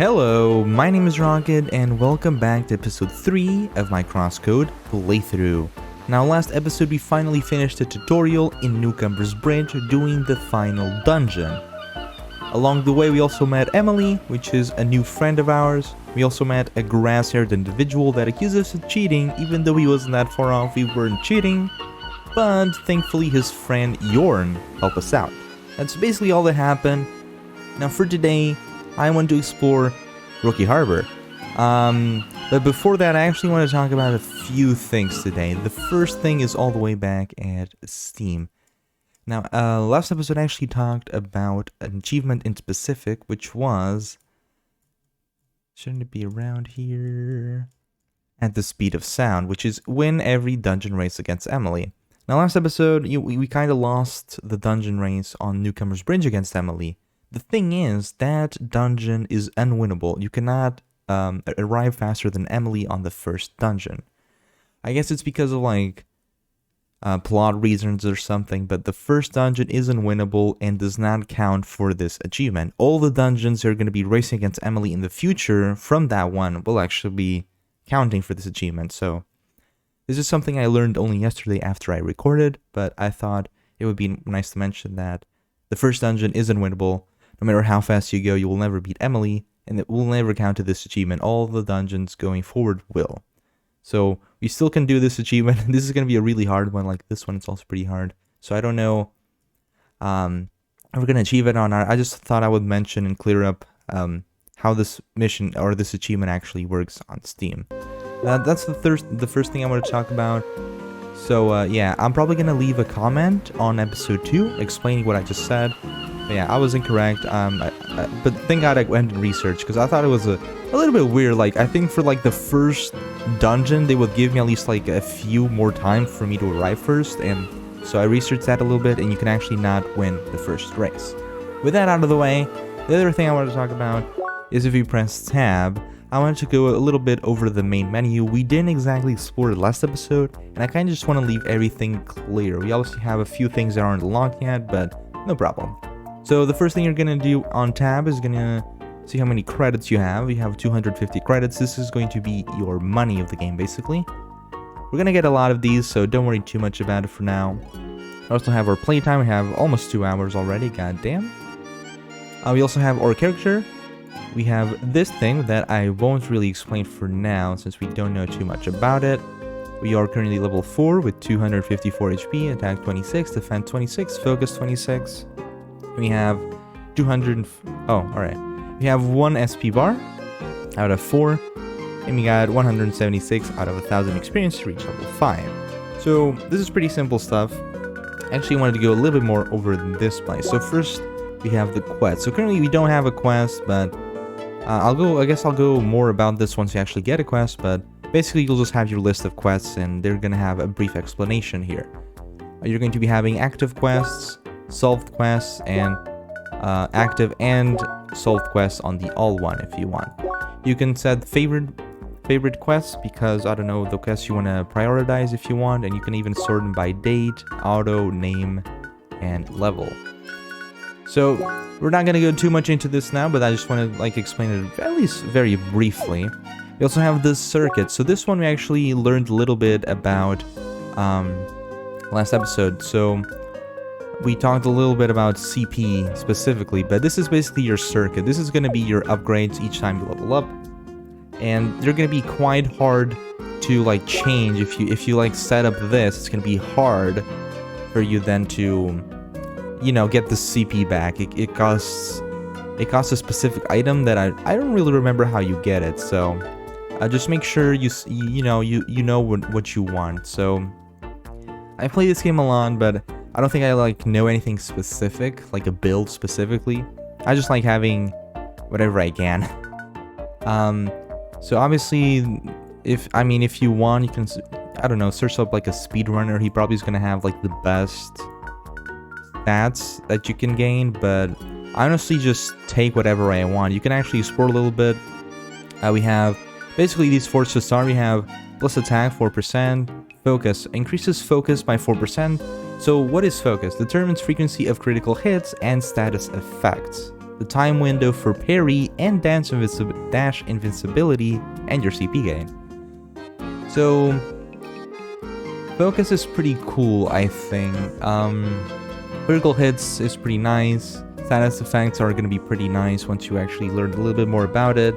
Hello, my name is Rocket and welcome back to episode 3 of my CrossCode playthrough. Now last episode we finally finished the tutorial in Newcomer's Bridge doing the final dungeon. Along the way we also met Emily, which is a new friend of ours. We also met a grass-haired individual that accused us of cheating, even though he wasn't that far off, we weren't cheating. But thankfully his friend Jorn helped us out. That's basically all that happened. Now for today, I want to explore Rookie Harbor. But before that, I actually want to talk about a few things today. The first thing is all the way back at Steam. Now, last episode I actually talked about an achievement in specific, which was... shouldn't it be around here? At the speed of sound, which is win every dungeon race against Emily. Now, last episode, we kind of lost the dungeon race on Newcomer's Bridge against Emily. The thing is, that dungeon is unwinnable. You cannot arrive faster than Emily on the first dungeon. I guess it's because of like plot reasons or something, but the first dungeon is unwinnable and does not count for this achievement. All the dungeons you're going to be racing against Emily in the future from that one will actually be counting for this achievement. So this is something I learned only yesterday after I recorded, but I thought it would be nice to mention that the first dungeon is unwinnable. No matter how fast you go, you will never beat Emily, and it will never count to this achievement. All the dungeons going forward will. So, we still can do this achievement. This is going to be a really hard one, like this one, it's also pretty hard. So, I don't know if we're going to achieve it or not. I just thought I would mention and clear up how this mission, or this achievement actually works on Steam. That's the first thing I want to talk about. So, yeah, I'm probably going to leave a comment on episode 2 explaining what I just said. But yeah, I was incorrect, but thank God I went and researched, because I thought it was a little bit weird. Like, I think for like the first dungeon, they would give me at least like a few more time for me to arrive first, and so I researched that a little bit, and you can actually not win the first race. With that out of the way, the other thing I wanted to talk about is if you press tab, I wanted to go a little bit over the main menu. We didn't exactly explore it last episode, and I kind of just want to leave everything clear. We obviously have a few things that aren't locked yet, but no problem. So the first thing you're going to do on tab is going to see how many credits you have. You have 250 credits. This is going to be your money of the game, basically. We're going to get a lot of these, so don't worry too much about it for now. We also have our playtime. We have almost 2 hours already, goddamn. We also have our character. We have this thing that I won't really explain for now, since we don't know too much about it. We are currently level 4 with 254 HP, attack 26, defense 26, focus 26. We have 200... oh, alright. We have 1 SP bar out of 4. And we got 176 out of 1000 experience to reach level 5. So, this is pretty simple stuff. I actually wanted to go a little bit more over this place. So first, we have the quest. So currently we don't have a quest, but... I guess I'll go more about this once you actually get a quest, but basically you'll just have your list of quests and they're gonna have a brief explanation here. You're going to be having active quests, solved quests, and active and solved quests on the all one if you want. You can set favorite quests because, I don't know, the quests you want to prioritize if you want, and you can even sort them by date, auto, name, and level. So we're not going to go too much into this now, but I just want to like explain it at least very briefly. We also have this circuit. So this one we actually learned a little bit about last episode. So we talked a little bit about CP specifically, but this is basically your circuit. This is going to be your upgrades each time you level up, and they're going to be quite hard to like change. If you like set up this, it's going to be hard for you then to, you know, get the CP back. It costs a specific item that I don't really remember how you get it. So just make sure you know what you want. So I play this game a lot, but I don't think I like know anything specific, like a build specifically. I just like having whatever I can. So obviously, if you want, you can, I don't know, search up like a speedrunner. He probably is gonna have like the best stats that you can gain, but I honestly just take whatever I want. You can actually explore a little bit. We have basically these 4 to start. We have plus attack 4%, focus increases focus by 4%. So what is focus? Determines frequency of critical hits and status effects. the time window for parry and dash invincibility, and your CP gain. So focus is pretty cool, I think. Critical hits is pretty nice. Status effects are going to be pretty nice once you actually learn a little bit more about it.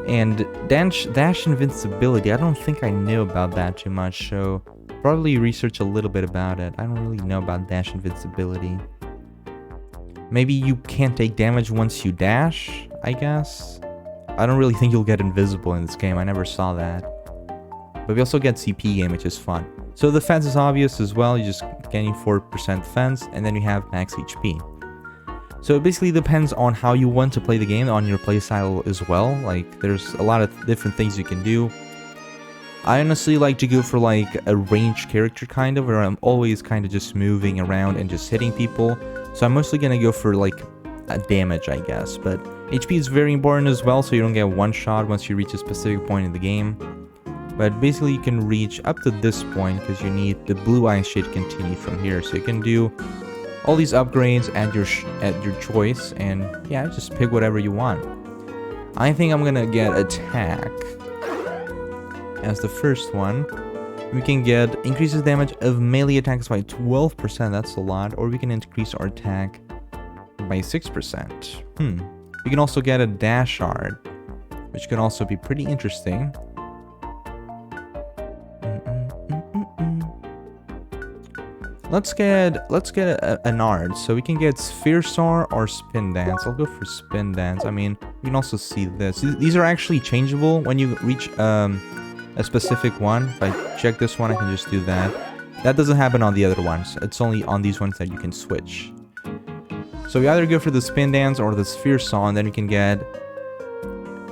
And dash invincibility, I don't think I knew about that too much, so probably research a little bit about it. I don't really know about dash invincibility. Maybe you can't take damage once you dash, I guess. I don't really think you'll get invisible in this game, I never saw that. But we also get CP gain, which is fun. So the defense is obvious as well, you just gaining 4% defense, and then you have max HP. So it basically depends on how you want to play the game, on your playstyle as well. Like, there's a lot of different things you can do. I honestly like to go for like a ranged character kind of, where I'm always kind of just moving around and just hitting people. So I'm mostly gonna go for like a damage, I guess. But HP is very important as well, so you don't get one shot once you reach a specific point in the game. But basically you can reach up to this point because you need the blue eye shade to continue from here. So you can do all these upgrades at your choice, and yeah, just pick whatever you want. I think I'm gonna get attack as the first one. We can get increases damage of melee attacks by 12%, that's a lot, or we can increase our attack by 6%. We can also get a dash art, which can also be pretty interesting. Let's get an art. So we can get Sphere Soar or Spin Dance. I'll go for Spin Dance. I mean, you can also see this. These are actually changeable when you reach a specific one. If I check this one, I can just do that. That doesn't happen on the other ones. It's only on these ones that you can switch. So we either go for the Spin Dance or the Sphere Soar, and then you can get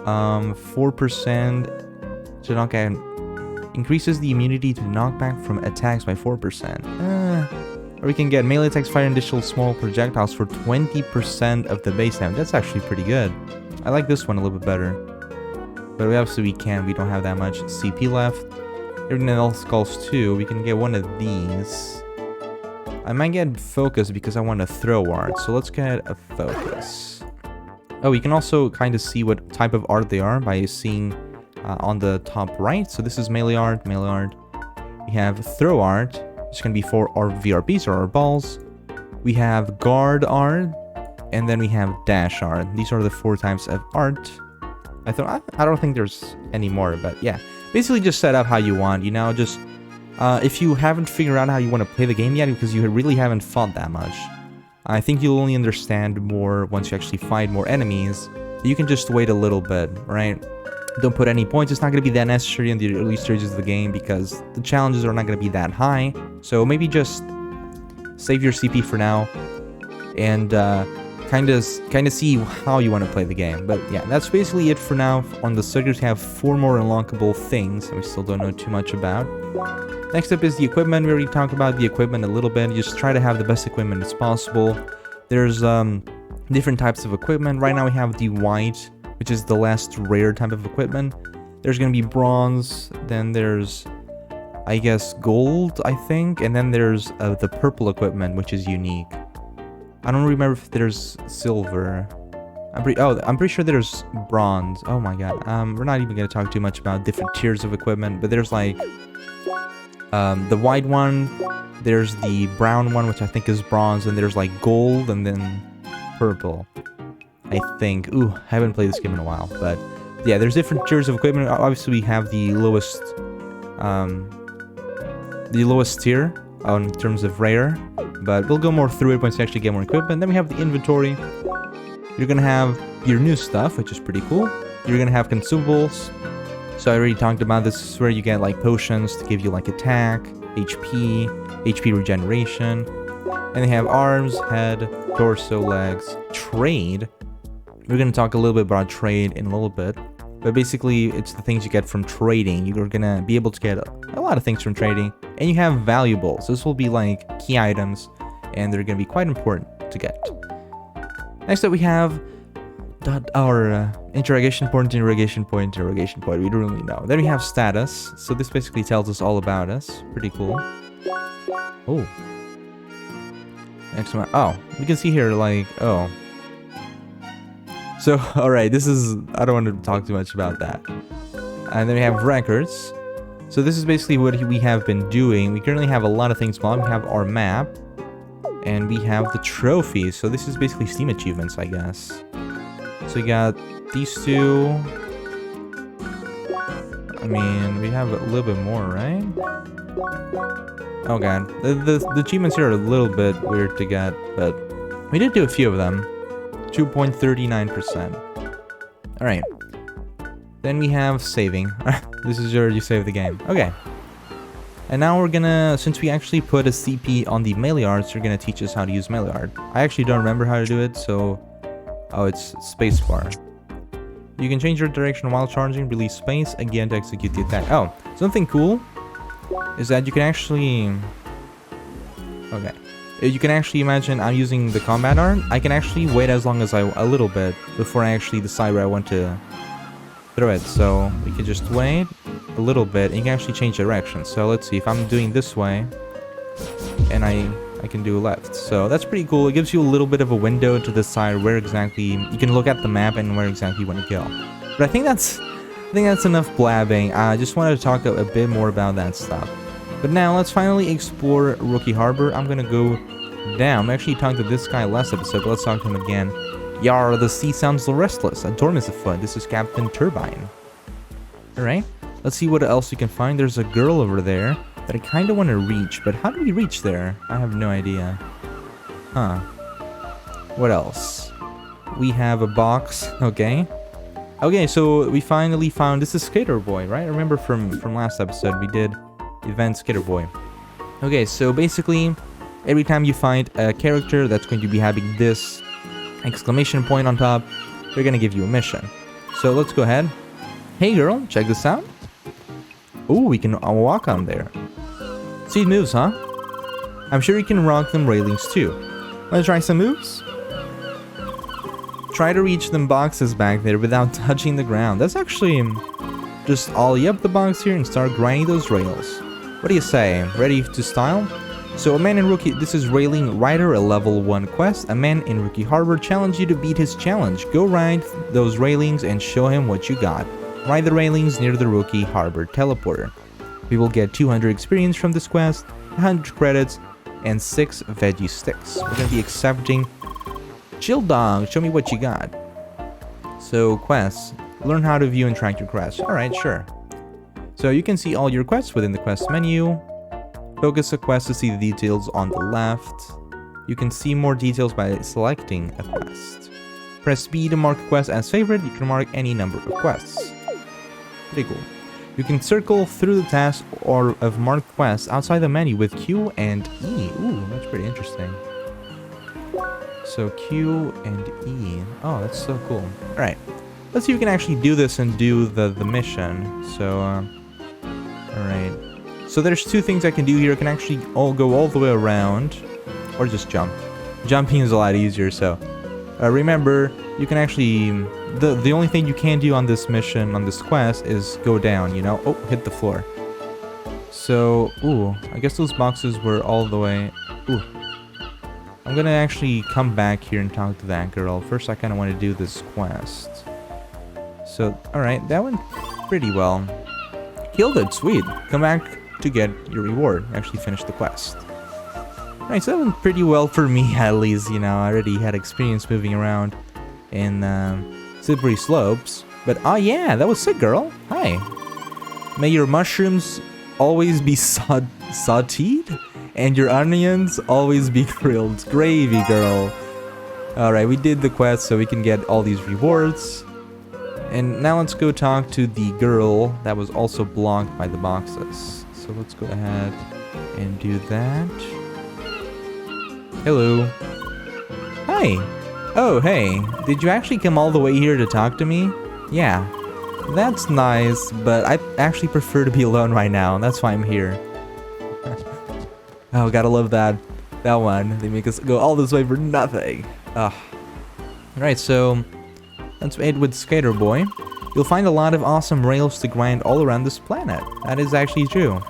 4% to knock out. Increases the immunity to knockback from attacks by 4%. Or we can get melee attacks fire additional small projectiles for 20% of the base damage. That's actually pretty good. I like this one a little bit better. But obviously we don't have that much CP left. Everything else calls too. We can get one of these. I might get focus because I want to throw art. So let's get a focus. Oh, you can also kind of see what type of art they are by seeing on the top right. So this is melee art, We have throw art, it's going to be for our VRPs or our balls. We have guard art, and then we have dash art. These are the 4 types of art. I don't think there's any more, but yeah. Basically just set up how you want, you know, just if you haven't figured out how you want to play the game yet, because you really haven't fought that much, I think you'll only understand more once you actually fight more enemies. You can just wait a little bit, right? Don't put any points. It's not going to be that necessary in the early stages of the game because the challenges are not going to be that high. So maybe just save your CP for now and kind of see how you want to play the game. But yeah, that's basically it for now. On the circuits, we have 4 more unlockable things we still don't know too much about. Next up is the equipment. We already talked about the equipment a little bit. Just try to have the best equipment as possible. There's different types of equipment. Right now we have the white, which is the last rare type of equipment. There's gonna be bronze, then there's, I guess, gold, I think, and then there's the purple equipment, which is unique. I don't remember if there's silver. I'm pretty sure there's bronze. Oh my god. We're not even gonna talk too much about different tiers of equipment, but there's like the white one, there's the brown one, which I think is bronze, and there's like gold, and then purple, I think. Ooh, I haven't played this game in a while, but yeah, there's different tiers of equipment. Obviously, we have the lowest tier in terms of rare, but we'll go more through it once you actually get more equipment. Then we have the inventory. You're gonna have your new stuff, which is pretty cool. You're gonna have consumables. So I already talked about this. This is where you get like potions to give you like attack, HP regeneration, and they have arms, head, torso, legs, trade. We're going to talk a little bit about trade in a little bit, but basically it's the things you get from trading. You're going to be able to get a lot of things from trading, and you have valuables. This will be like key items, and they're going to be quite important to get. Next up we have our interrogation point. We don't really know. Then we have status. So this basically tells us all about us. Pretty cool. Oh. Next one. Oh, we can see here like, oh. So, alright, this is... I don't want to talk too much about that. And then we have records. So this is basically what we have been doing. We currently have a lot of things going. We have our map. And we have the trophies. So this is basically Steam achievements, I guess. So we got these two. I mean, we have a little bit more, right? Oh god. The achievements here are a little bit weird to get, but we did do a few of them. 2.39%. Alright. Then we have saving. This is where you save the game. Okay. And now we're gonna, since we actually put a CP on the melee arts, you're gonna teach us how to use melee art. I actually don't remember how to do it, so... Oh, it's spacebar. You can change your direction while charging, release space again to execute the attack. Oh, something cool is that you can actually... Okay. You can actually imagine I'm using the combat art. I can actually wait as long as a little bit before I actually decide where I want to throw it. So we can just wait a little bit and you can actually change direction. So let's see, if I'm doing this way and I can do left. So that's pretty cool. It gives you a little bit of a window to decide where exactly you can look at the map and where exactly you want to go. But I think that's enough blabbing. I just wanted to talk a bit more about that stuff. But now let's finally explore Rookie Harbor. I'm gonna go down. I actually talked to this guy last episode, but let's talk to him again. Yar, the sea sounds restless. A storm is afoot. This is Captain Turbine. Alright, let's see what else we can find. There's a girl over there that I kind of want to reach, but how do we reach there? I have no idea. Huh. What else? We have a box. Okay. Okay, so we finally found... This is Skater Boy, right? Remember from last episode, we did event Skater Boy. Okay, so basically, every time you find a character that's going to be having this exclamation point on top, they're gonna give you a mission. So let's go ahead. Hey girl, check this out. Ooh, we can walk on there. See moves, huh? I'm sure you can rock them railings too. Wanna try some moves? Try to reach them boxes back there without touching the ground. That's actually... Just ollie up the box here and start grinding those rails. What do you say? Ready to style? So a man in Rookie... This is Railing Rider, a level 1 quest. A man in Rookie Harbor challenged you to beat his challenge. Go ride those railings and show him what you got. Ride the railings near the Rookie Harbor teleporter. We will get 200 experience from this quest, 100 credits, and 6 veggie sticks. We're gonna be accepting... Chill dog, show me what you got. So quests. Learn how to view and track your quests. Alright, sure. So you can see all your quests within the quest menu. Focus a quest to see the details on the left. You can see more details by selecting a quest. Press B to mark a quest as favorite. You can mark any number of quests. Pretty cool. You can circle through the task or of marked quests outside the menu with Q and E. Ooh, that's pretty interesting. So Q and E. Oh, that's so cool. Alright. Let's see if we can actually do this and do the mission. So, alright. So there's two things I can do here. I can actually go all the way around. Or just jump. Jumping is a lot easier, so... remember, you can actually... The only thing you can do on this mission, on this quest, is go down, you know? Oh, hit the floor. So, ooh, I guess those boxes were all the way... Ooh. I'm gonna actually come back here and talk to that girl. First, I kind of want to do this quest. So, alright, that went pretty well. Killed it, sweet. Come back to get your reward. Actually finish the quest. Alright, so that went pretty well for me, at least, you know. I already had experience moving around in slippery slopes. But, oh yeah, that was sick, girl. Hi. May your mushrooms always be sauteed and your onions always be grilled. Gravy, girl. Alright, we did the quest so we can get all these rewards. And now let's go talk to the girl that was also blocked by the boxes. So let's go ahead and do that. Hello. Hi. Oh, hey. Did you actually come all the way here to talk to me? Yeah. That's nice, but I actually prefer to be alone right now. That's why I'm here. Oh, gotta love that. That one. They make us go all this way for nothing. Ugh. Alright, so... let's end with Skater Boy. You'll find a lot of awesome rails to grind all around this planet. That is actually true.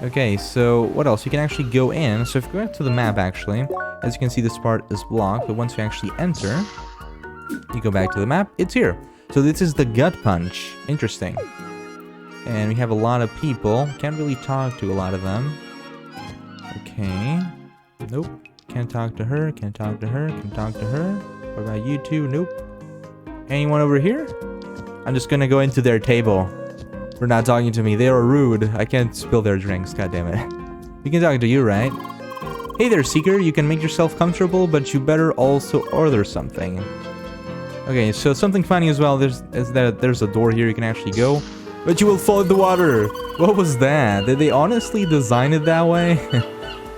Okay, so what else? You can actually go in. So if you go back to the map, actually, as you can see, this part is blocked. But once you actually enter, You go back to the map, it's here. So this is the gut punch. Interesting. And we have a lot of people. Can't really talk to a lot of them. Okay. Nope. Can't talk to her. Can't talk to her. Can't talk to her. What about you two? Nope. Anyone over here? I'm just gonna go into their table. For not talking to me. They are rude. I can't spill their drinks. God damn it. We can talk to you, right? Hey there, Seeker. You can make yourself comfortable, but you better also order something. Okay, so something funny as well is that there's a door here you can actually go. But you will fall in the water. What was that? Did they honestly design it that way?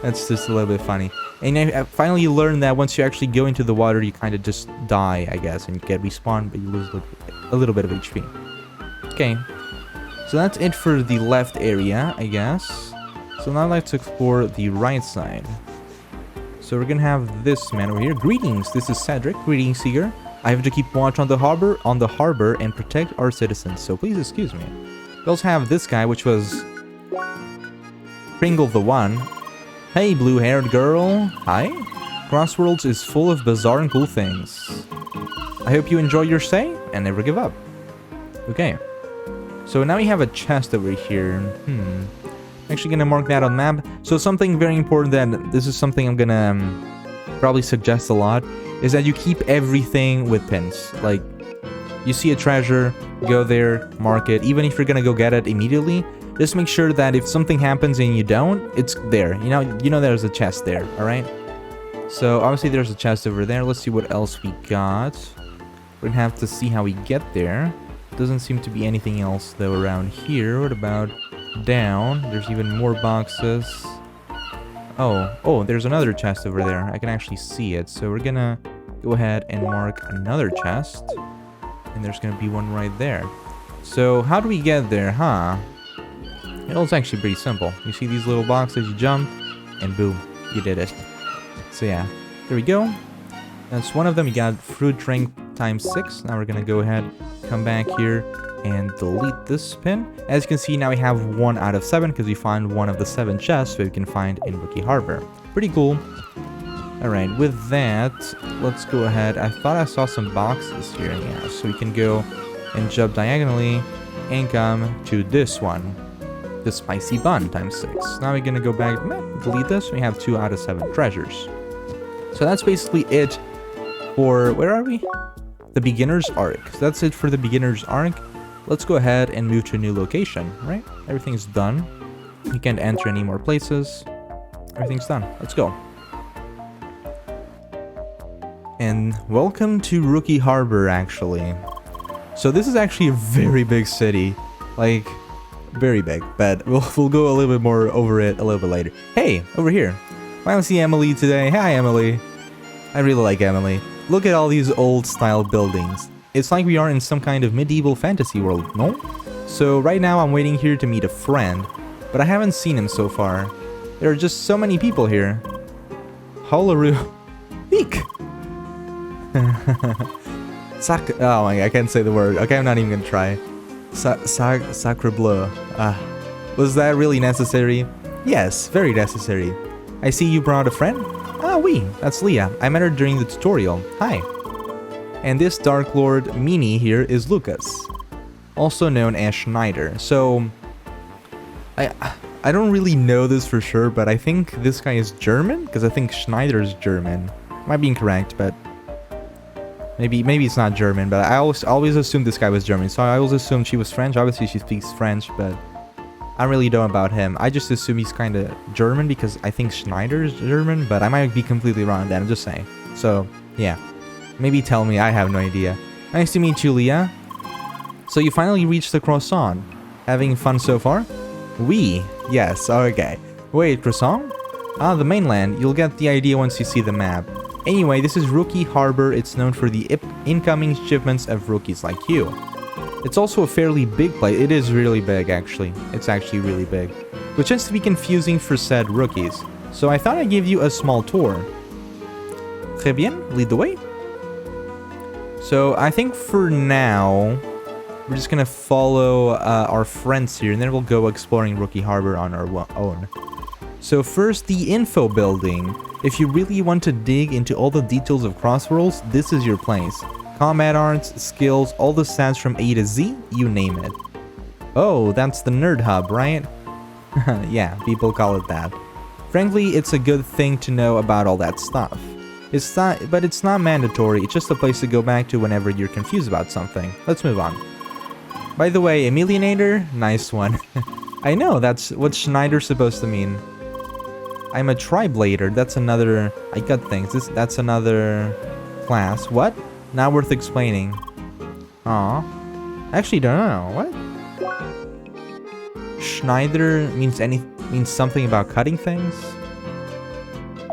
That's just a little bit funny. And I finally learned that once you actually go into the water, you kind of just die, I guess, and you get respawned, but you lose a little bit of HP. Okay, so that's it for the left area, I guess. So now let's explore the right side. So we're gonna have this man over here. Greetings, this is Cedric. Greetings, Seeker. I have to keep watch on the harbor and protect our citizens, so please excuse me. We also have this guy, which was Pringle the One. Hey, blue-haired girl. Hi. Crossworlds is full of bizarre and cool things. I hope you enjoy your stay and never give up. Okay. So now we have a chest over here. I'm actually gonna mark that on map. So something very important that this is something I'm gonna probably suggest a lot is that you keep everything with pins. Like, you see a treasure, go there, mark it. Even if you're gonna go get it immediately, just make sure that if something happens and you don't, it's there. You know there's a chest there, alright? So obviously there's a chest over there. Let's see what else we got. We're gonna have to see how we get there. Doesn't seem to be anything else though around here. What about down? There's even more boxes. Oh, there's another chest over there. I can actually see it. So we're gonna go ahead and mark another chest. And there's gonna be one right there. So how do we get there, huh? It's actually pretty simple. You see these little boxes, you jump, and boom, you did it. So yeah, there we go. That's one of them. You got fruit drink ×6. Now we're gonna go ahead, come back here, and delete this pin. As you can see, now we have 1 out of 7 because we found one of the 7 chests we can find in Rookie Harbor. Pretty cool. Alright, with that, let's go ahead. I thought I saw some boxes here. Yeah, so we can go and jump diagonally and come to this one. The spicy bun ×6. Now we're gonna go back, delete this. We have 2 out of 7 treasures. So that's basically it for, where are we? The beginner's arc. So that's it for the beginner's arc. Let's go ahead and move to a new location, right? Everything's done. You can't enter any more places. Everything's done. Let's go. And welcome to Rookie Harbor, actually. So this is actually a very big city. Like, very big. But we'll go a little bit more over it a little bit later. Hey, over here. Finally see Emily today. Hi, Emily. I really like Emily. Look at all these old style buildings. It's like we are in some kind of medieval fantasy world, no? So right now I'm waiting here to meet a friend, but I haven't seen him so far. There are just so many people here. Holaroo. Eek! Oh my god, I can't say the word. Okay, I'm not even gonna try. Sacre bleu. Was that really necessary? Yes, very necessary. I see you brought a friend? Ah, oui, that's Leah. I met her during the tutorial. Hi. And this Dark Lord Meanie here is Lucas, also known as Schneider. So, I don't really know this for sure, but I think this guy is German, because I think Schneider is German. Might be incorrect, but maybe it's not German. But I always assumed this guy was German, so I always assumed she was French. Obviously, she speaks French, but I really don't know about him. I just assume he's kind of German because I think Schneider is German, but I might be completely wrong on that. I'm just saying. So, yeah. Maybe tell me, I have no idea. Nice to meet you, Leah. So you finally reached the croissant. Having fun so far? Oui. Yes, okay. Wait, croissant? Ah, the mainland. You'll get the idea once you see the map. Anyway, this is Rookie Harbor. It's known for the incoming shipments of rookies like you. It's also a fairly big place. It is really big, actually. It's actually really big. Which tends to be confusing for said rookies. So I thought I'd give you a small tour. Très bien, lead the way. So I think for now, we're just gonna follow our friends here, and then we'll go exploring Rookie Harbor on our own. So first, the info building. If you really want to dig into all the details of Crossworlds, this is your place. combat arts, skills, all the stats from A to Z, you name it. Oh, that's the nerd hub, right? Yeah, people call it that. Frankly, it's a good thing to know about all that stuff. But it's not mandatory, it's just a place to go back to whenever you're confused about something. Let's move on. By the way, Emilionator? Nice one. I know, that's what Schneider's supposed to mean. I'm a Triblader, that's another... I got things, that's another class. What? Not worth explaining. Aw. Actually, don't know. What? Schneider means something about cutting things?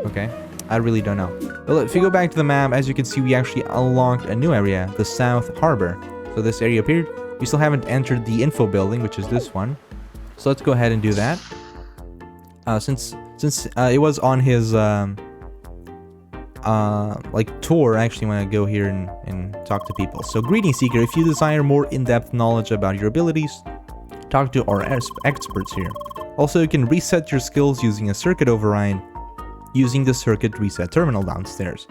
Okay. I really don't know. Well, if you go back to the map, as you can see, we actually unlocked a new area, the South Harbor. So this area appeared. We still haven't entered the info building, which is this one. So let's go ahead and do that. Since it was on his like tour, I actually want to go here and talk to people. So greetings, Seeker. If you desire more in-depth knowledge about your abilities, talk to our experts here. Also, you can reset your skills using a circuit override using the circuit reset terminal downstairs.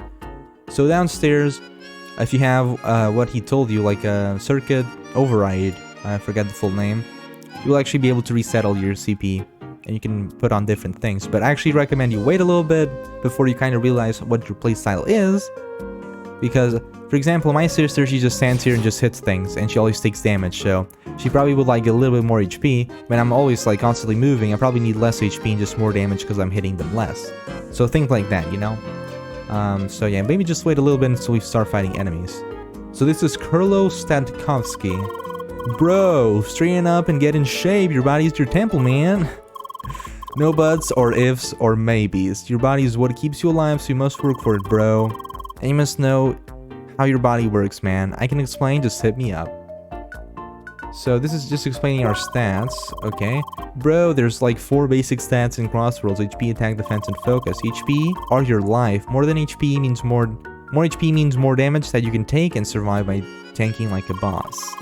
So downstairs, if you have what he told you, like a circuit override, I forget the full name, you'll actually be able to reset all your CP and you can put on different things. But I actually recommend you wait a little bit before you kind of realize what your playstyle is. Because, for example, my sister, she just stands here and just hits things and she always takes damage, so she probably would like a little bit more HP. When I'm always like constantly moving, I probably need less HP and just more damage because I'm hitting them less. So think like that, you know? So yeah, maybe just wait a little bit until we start fighting enemies. So this is Kurlo Statkovsky. Bro, straighten up and get in shape. Your body's your temple, man. No buts or ifs or maybes. Your body is what keeps you alive, so you must work for it, bro. And you must know how your body works, man. I can explain, just hit me up. So this is just explaining our stats, okay? Bro, there's like 4 basic stats in Crossworlds: HP, attack, defense, and focus. HP are your life. More than HP means more HP means more damage that you can take and survive by tanking like a boss.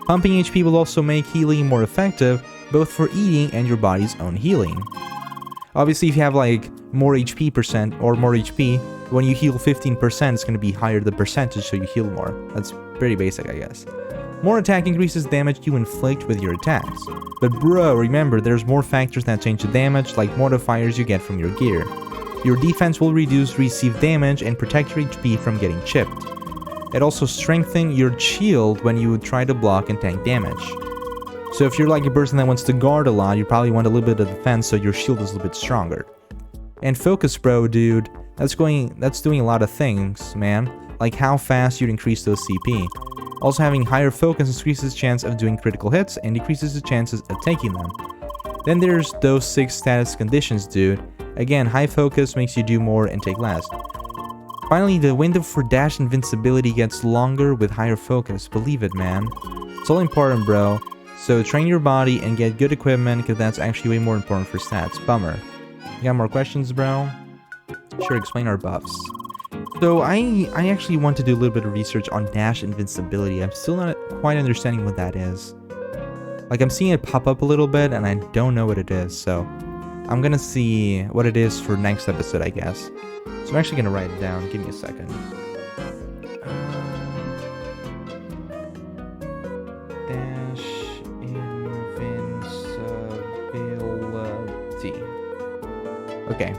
Pumping HP will also make healing more effective, both for eating and your body's own healing. Obviously, if you have like more HP percent or more HP, when you heal 15%, it's going to be higher the percentage, so you heal more. That's pretty basic, I guess. More attack increases damage you inflict with your attacks. But bro, remember, there's more factors that change the damage, like modifiers you get from your gear. Your defense will reduce received damage and protect your HP from getting chipped. It also strengthens your shield when you try to block and tank damage. So if you're like a person that wants to guard a lot, you probably want a little bit of defense so your shield is a little bit stronger. And focus, bro, dude, that's doing a lot of things, man. Like how fast you'd increase those CP. Also, having higher focus increases the chance of doing critical hits and decreases the chances of taking them. Then there's those 6 status conditions, dude. Again, high focus makes you do more and take less. Finally, the window for dash invincibility gets longer with higher focus. Believe it, man. It's all important, bro. So train your body and get good equipment, because that's actually way more important for stats. Bummer. You got more questions, bro? Sure, explain our buffs. So I actually want to do a little bit of research on dash invincibility. I'm still not quite understanding what that is. Like, I'm seeing it pop up a little bit and I don't know what it is, so I'm gonna see what it is for next episode, I guess. So I'm actually gonna write it down. Give me a second. Dash invincibility. Okay.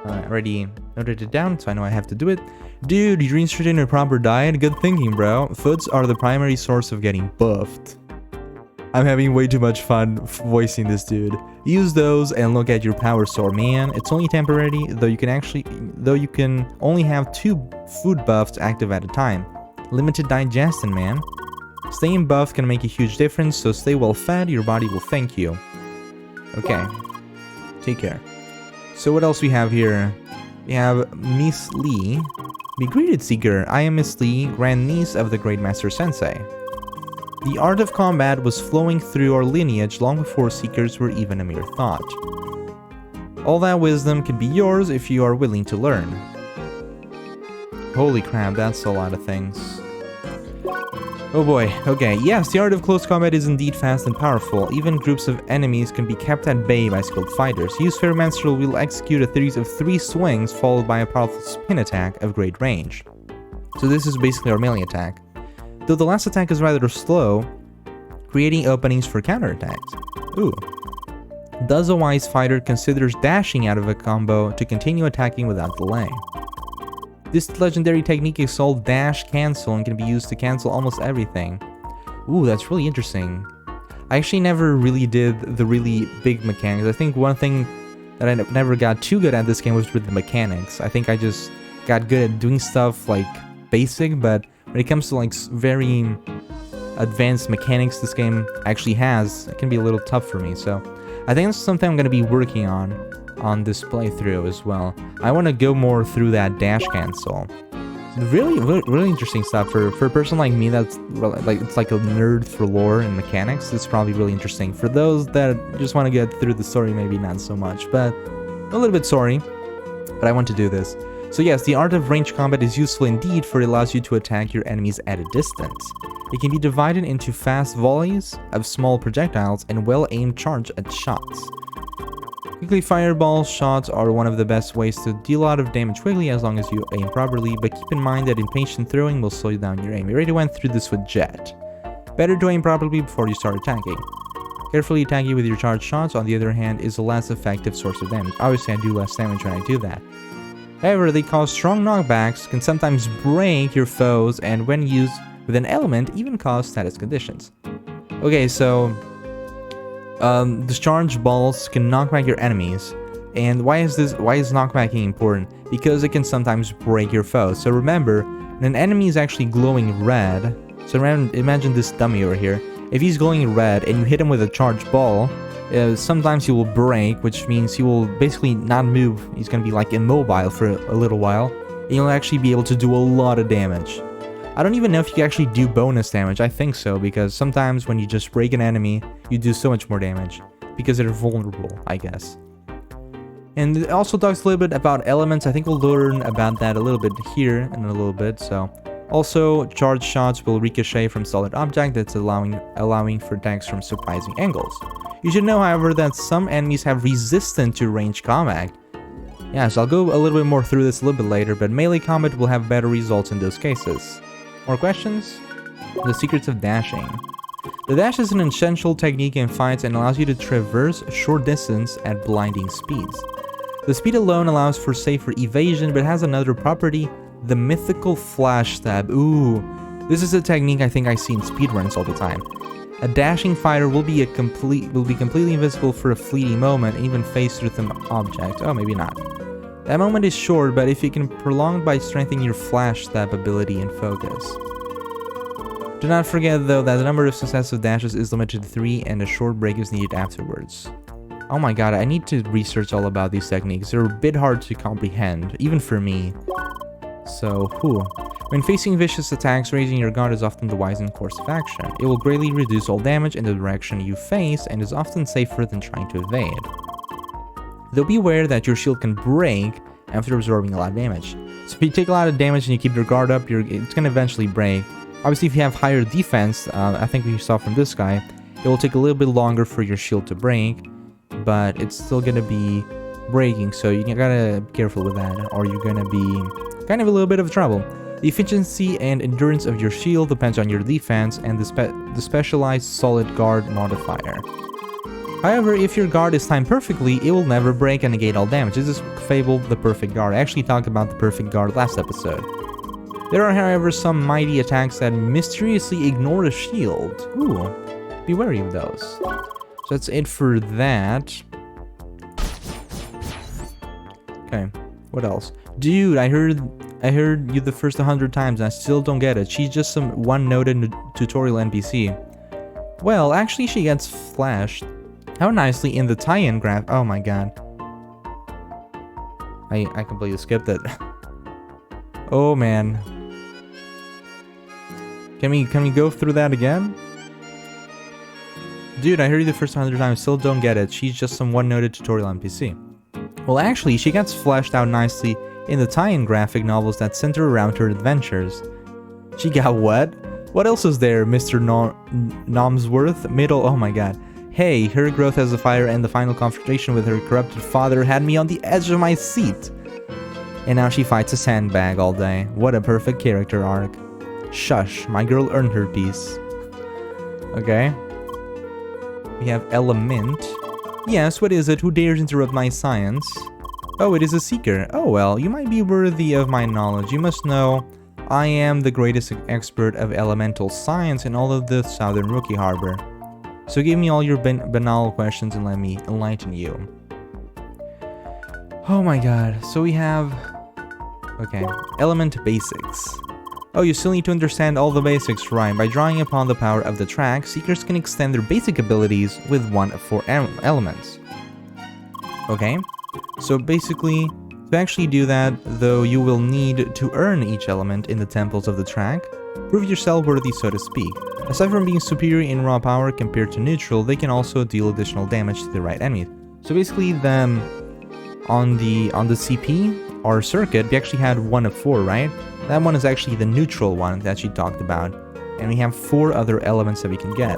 I already noted it down, so I know I have to do it. Dude, you're interested in a proper diet? Good thinking, bro. Foods are the primary source of getting buffed. I'm having way too much fun voicing this dude. Use those and look at your power soar, man. It's only temporary, though you can only have 2 food buffs active at a time. Limited digestion, man. Staying buffed can make a huge difference, so stay well fed, your body will thank you. Okay. Take care. So what else we have here? We have Miss Lee. Be greeted, Seeker. I am Miss Lee, grand niece of the Great Master Sensei. The art of combat was flowing through our lineage long before Seekers were even a mere thought. All that wisdom can be yours if you are willing to learn. Holy crap, that's a lot of things. Oh boy, okay, yes, the art of close combat is indeed fast and powerful. Even groups of enemies can be kept at bay by skilled fighters. Use Fair Minstrel will execute a series of 3 swings followed by a powerful spin attack of great range. So this is basically our melee attack. Though the last attack is rather slow, creating openings for counterattacks. Ooh. Thus a wise fighter considers dashing out of a combo to continue attacking without delay. This legendary technique is called dash cancel and can be used to cancel almost everything. Ooh, that's really interesting. I actually never really did the really big mechanics. I think one thing that I never got too good at this game was with the mechanics. I think I just got good at doing stuff like basic, but when it comes to like very advanced mechanics this game actually has, it can be a little tough for me. So I think that's something I'm going to be working on this playthrough as well. I want to go more through that dash cancel. Really interesting stuff for a person like me that's like it's like a nerd for lore and mechanics. It's probably really interesting. For those that just want to get through the story, maybe not so much, but a little bit sorry. But I want to do this. So yes, the art of ranged combat is useful indeed, for it allows you to attack your enemies at a distance. It can be divided into fast volleys of small projectiles and well-aimed charge at shots. Quickly fireball shots are one of the best ways to deal a lot of damage quickly as long as you aim properly, but keep in mind that impatient throwing will slow down your aim. We already went through this with Jet. Better to aim properly before you start attacking. Carefully attacking with your charged shots, on the other hand, is a less effective source of damage. Obviously, I do less damage when I do that. However, they cause strong knockbacks, can sometimes break your foes, and when used with an element, even cause status conditions. Okay, so discharge balls can knock back your enemies. And why is knockbacking important? Because it can sometimes break your foes. So remember, when an enemy is actually glowing red, so imagine this dummy over here. If he's glowing red and you hit him with a charged ball, sometimes he will break, which means he will basically not move. He's going to be like immobile for a little while, and you'll actually be able to do a lot of damage. I don't even know if you can actually do bonus damage. I think so, because sometimes when you just break an enemy, you do so much more damage, because they're vulnerable, I guess. And it also talks a little bit about elements. I think we'll learn about that a little bit here in a little bit. So, also, charged shots will ricochet from solid object, that's allowing for attacks from surprising angles. You should know, however, that some enemies have resistance to ranged combat. Yeah, so I'll go a little bit more through this a little bit later, but melee combat will have better results in those cases. More questions? The secrets of dashing. The dash is an essential technique in fights and allows you to traverse short distance at blinding speeds. The speed alone allows for safer evasion, but has another property, the mythical flash stab. Ooh, this is a technique I think I see in speedruns all the time. A dashing fighter will be completely invisible for a fleeting moment and even face through an object. Oh, maybe not. That moment is short, but if you can prolong by strengthening your flash stab ability and focus. Do not forget though that the number of successive dashes is limited to 3 and a short break is needed afterwards. Oh my god, I need to research all about these techniques. They're a bit hard to comprehend, even for me. So, when facing vicious attacks, raising your guard is often the wise course of action. It will greatly reduce all damage in the direction you face and is often safer than trying to evade. Though be aware that your shield can break after absorbing a lot of damage. So if you take a lot of damage and you keep your guard up, it's going to eventually break. Obviously, if you have higher defense, I think we saw from this guy, it will take a little bit longer for your shield to break, but it's still going to be breaking, so you gotta be careful with that, or you're going to be kind of a little bit of trouble. The efficiency and endurance of your shield depends on your defense and the specialized solid guard modifier. However, if your guard is timed perfectly, it will never break and negate all damage. This is fabled the perfect guard. I actually talked about the perfect guard last episode. There are, however, some mighty attacks that mysteriously ignore the shield. Ooh, be wary of those. So that's it for that. Okay, what else? Dude, I heard you the first 100 times and I still don't get it. She's just some one-noted tutorial NPC. Well, actually she gets flashed. How nicely in the tie-in graph. Oh my god. I completely skipped it. Oh man. Can we go through that again? Dude, I heard you the first 100 times, still don't get it. She's just some one-noted tutorial NPC. Well, actually, she gets fleshed out nicely in the tie-in graphic novels that center around her adventures. She got what? What else is there, Mr. Nomsworth? Middle, oh my god. Hey, her growth as a fighter and the final confrontation with her corrupted father had me on the edge of my seat. And now she fights a sandbag all day. What a perfect character arc. Shush, my girl earned her piece. Okay. We have Element. Yes, what is it? Who dares interrupt my science? Oh, it is a seeker. Oh well, you might be worthy of my knowledge. You must know I am the greatest expert of elemental science in all of the southern Rookie Harbor. So give me all your banal questions and let me enlighten you. Oh my god, so we have... Okay, element basics. Oh, you still need to understand all the basics, right? By drawing upon the power of the track, seekers can extend their basic abilities with one of 4 elements. Okay, so basically, to actually do that, though, you will need to earn each element in the temples of the track. Prove yourself worthy, so to speak. Aside from being superior in raw power compared to neutral, they can also deal additional damage to the right enemy. So basically, on the CP or circuit, we actually had 1 of 4, right? That one is actually the neutral one that she talked about, and we have 4 other elements that we can get.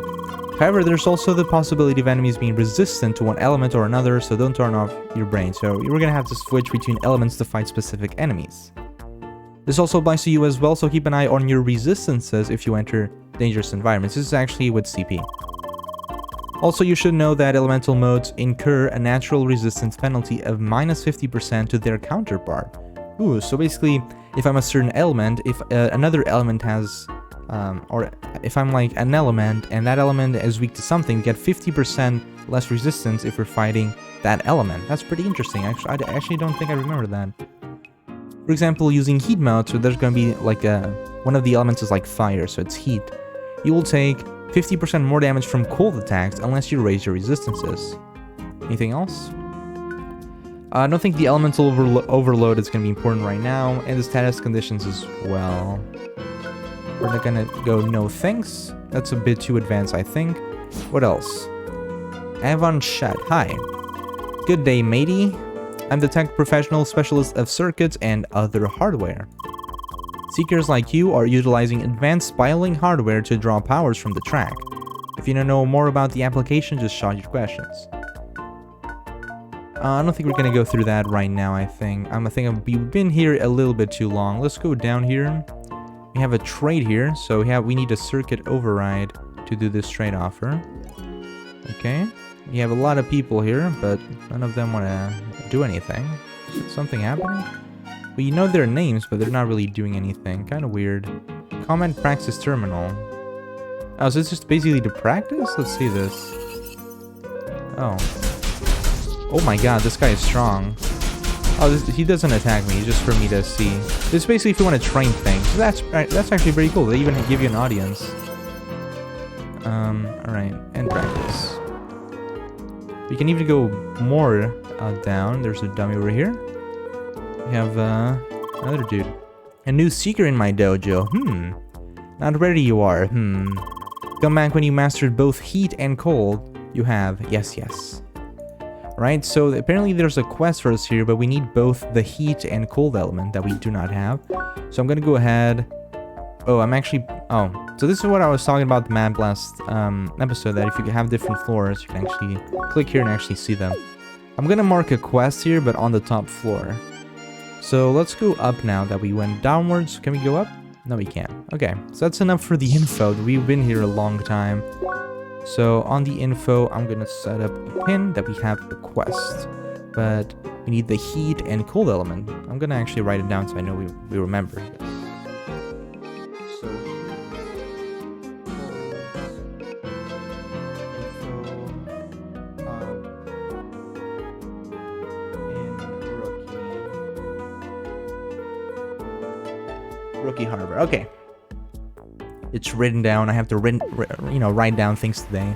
However, there's also the possibility of enemies being resistant to one element or another, so don't turn off your brain. So you're gonna have to switch between elements to fight specific enemies. This also applies to you as well, so keep an eye on your resistances if you enter dangerous environments. This is actually with CP. Also, you should know that elemental modes incur a natural resistance penalty of minus 50% to their counterpart. Ooh, so basically, if I'm a certain element, if another element has... or if I'm like an element and that element is weak to something, get 50% less resistance if we're fighting that element. That's pretty interesting. Actually, I actually don't think I remember that. For example, using heat mode, so there's going to be like one of the elements is like fire, so it's heat. You will take 50% more damage from cold attacks unless you raise your resistances. Anything else? I don't think the elemental overload is going to be important right now, and the status conditions as well. We're not gonna go no thanks. That's a bit too advanced, I think. What else? Avon Shat. Hi. Good day, matey. I'm the tech professional specialist of circuits and other hardware. Seekers like you are utilizing advanced spiraling hardware to draw powers from the track. If you don't know more about the application, just shout your questions. I don't think we're gonna go through that right now, I think. We've been here a little bit too long. Let's go down here. We have a trade here, so we need a circuit override to do this trade offer. Okay, we have a lot of people here, but none of them want to do anything. Is something happening? We know their names, but they're not really doing anything. Kind of weird. Comment Praxis Terminal. Oh, so it's just basically to practice? Let's see this. Oh. Oh my god, this guy is strong. Oh, he doesn't attack me, just for me to see. This is basically if you want to train things. So that's actually pretty cool. They even give you an audience. Alright, end practice. We can even go more down. There's a dummy over here. We have another dude. A new seeker in my dojo. Not ready you are. Come back when you mastered both heat and cold. You have. Yes, yes. Right, so apparently there's a quest for us here, but we need both the heat and cold element that we do not have. So I'm gonna go ahead. So this is what I was talking about the map last episode, that if you have different floors, you can actually click here and actually see them. I'm gonna mark a quest here, but on the top floor. So let's go up now that we went downwards. Can we go up? No, we can't. Okay, so that's enough for the info. We've been here a long time. So on the info, I'm gonna set up a pin that we have a quest, but we need the heat and cold element. I'm gonna actually write it down so I know we remember. So in Rookie Harbor. Okay. It's written down. I have to write down things today.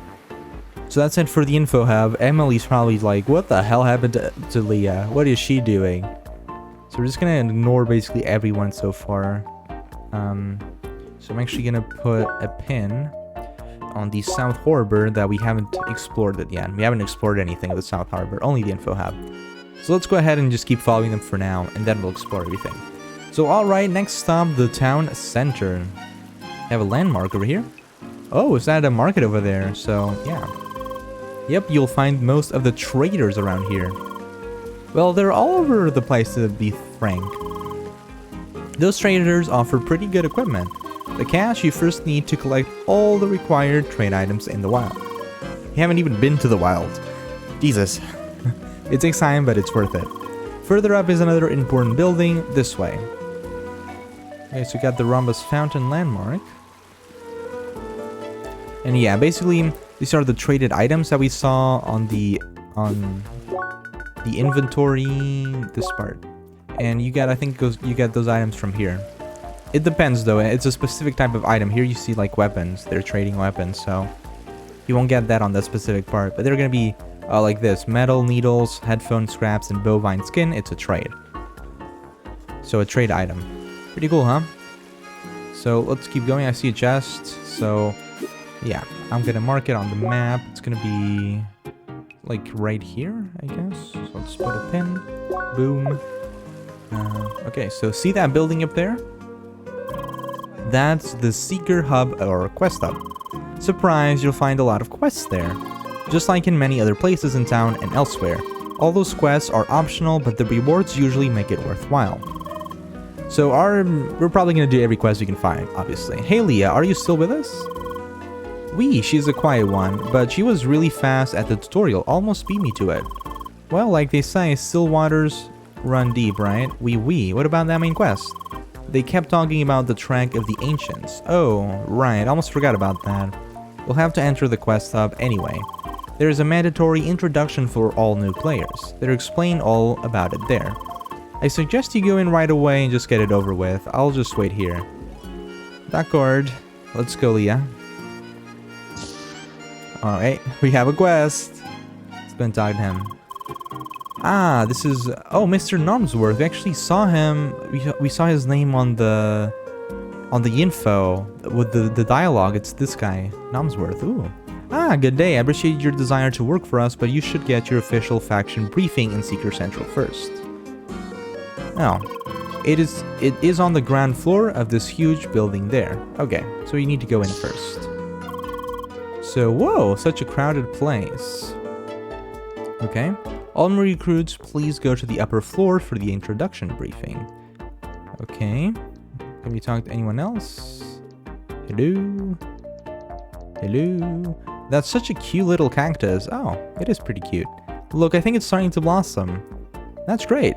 So that's it for the info hub. Emily's probably like, what the hell happened to Leah? What is she doing? So we're just gonna ignore basically everyone so far. So I'm actually gonna put a pin on the South Harbor that we haven't explored it yet. We haven't explored anything of the South Harbor, only the info hub. So let's go ahead and just keep following them for now, and then we'll explore everything. So alright, next stop, the town center. I have a landmark over here. Oh, is that a market over there? So, yeah. Yep, you'll find most of the traders around here. Well, they're all over the place to be rank. Those traders offer pretty good equipment. The cash, you first need to collect all the required trade items in the wild. You haven't even been to the wild. Jesus. It takes time, but it's worth it. Further up is another important building, this way. Okay, so we got the Rhombus Fountain landmark. And yeah, basically, these are the traded items that we saw on the inventory, this part. And you get, I think, you get those items from here. It depends, though. It's a specific type of item. Here you see, like, weapons. They're trading weapons, so you won't get that on that specific part. But they're gonna be like this. Metal, needles, headphone scraps, and bovine skin. It's a trade. So a trade item. Pretty cool, huh? So let's keep going. I see a chest. So yeah, I'm gonna mark it on the map. It's gonna be like right here, I guess. So let's put a pin. Boom. Okay, so see that building up there? That's the Seeker Hub or Quest Hub. Surprise, you'll find a lot of quests there. Just like in many other places in town and elsewhere. All those quests are optional, but the rewards usually make it worthwhile. So we're probably gonna do every quest we can find, obviously. Hey Leah, are you still with us? She's a quiet one, but she was really fast at the tutorial, almost beat me to it. Well, like they say, still waters run deep, right? What about that main quest? They kept talking about the track of the ancients. Oh, right, almost forgot about that. We'll have to enter the quest hub anyway. There is a mandatory introduction for all new players. They'll explain all about it there. I suggest you go in right away and just get it over with. I'll just wait here. D'accord. Let's go, Leah. Alright, we have a quest. Let's go and talk to him. Ah, this is... Oh, Mr. Normsworth. We actually saw him... We saw his name on the info with the dialogue. It's this guy, Normsworth. Ooh. Ah, good day. I appreciate your desire to work for us, but you should get your official faction briefing in Seeker Central first. Oh. It is on the ground floor of this huge building there. Okay, so you need to go in first. So, whoa, such a crowded place. Okay. All new recruits, please go to the upper floor for the introduction briefing. Okay. Can we talk to anyone else? Hello? Hello? That's such a cute little cactus. Oh, it is pretty cute. Look, I think it's starting to blossom. That's great.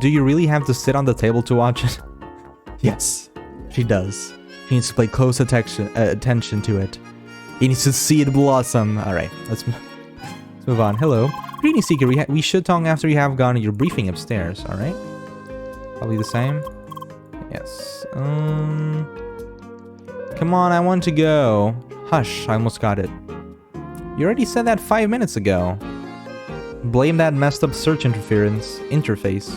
Do you really have to sit on the table to watch it? Yes, she does. She needs to pay close attention to it. He needs to see it blossom. Alright, let's move on. Hello. Greetings, Seeker. We should talk after you have gone your briefing upstairs, alright? Probably the same. Yes. Come on, I want to go. Hush, I almost got it. You already said that 5 minutes ago. Blame that messed up search interface.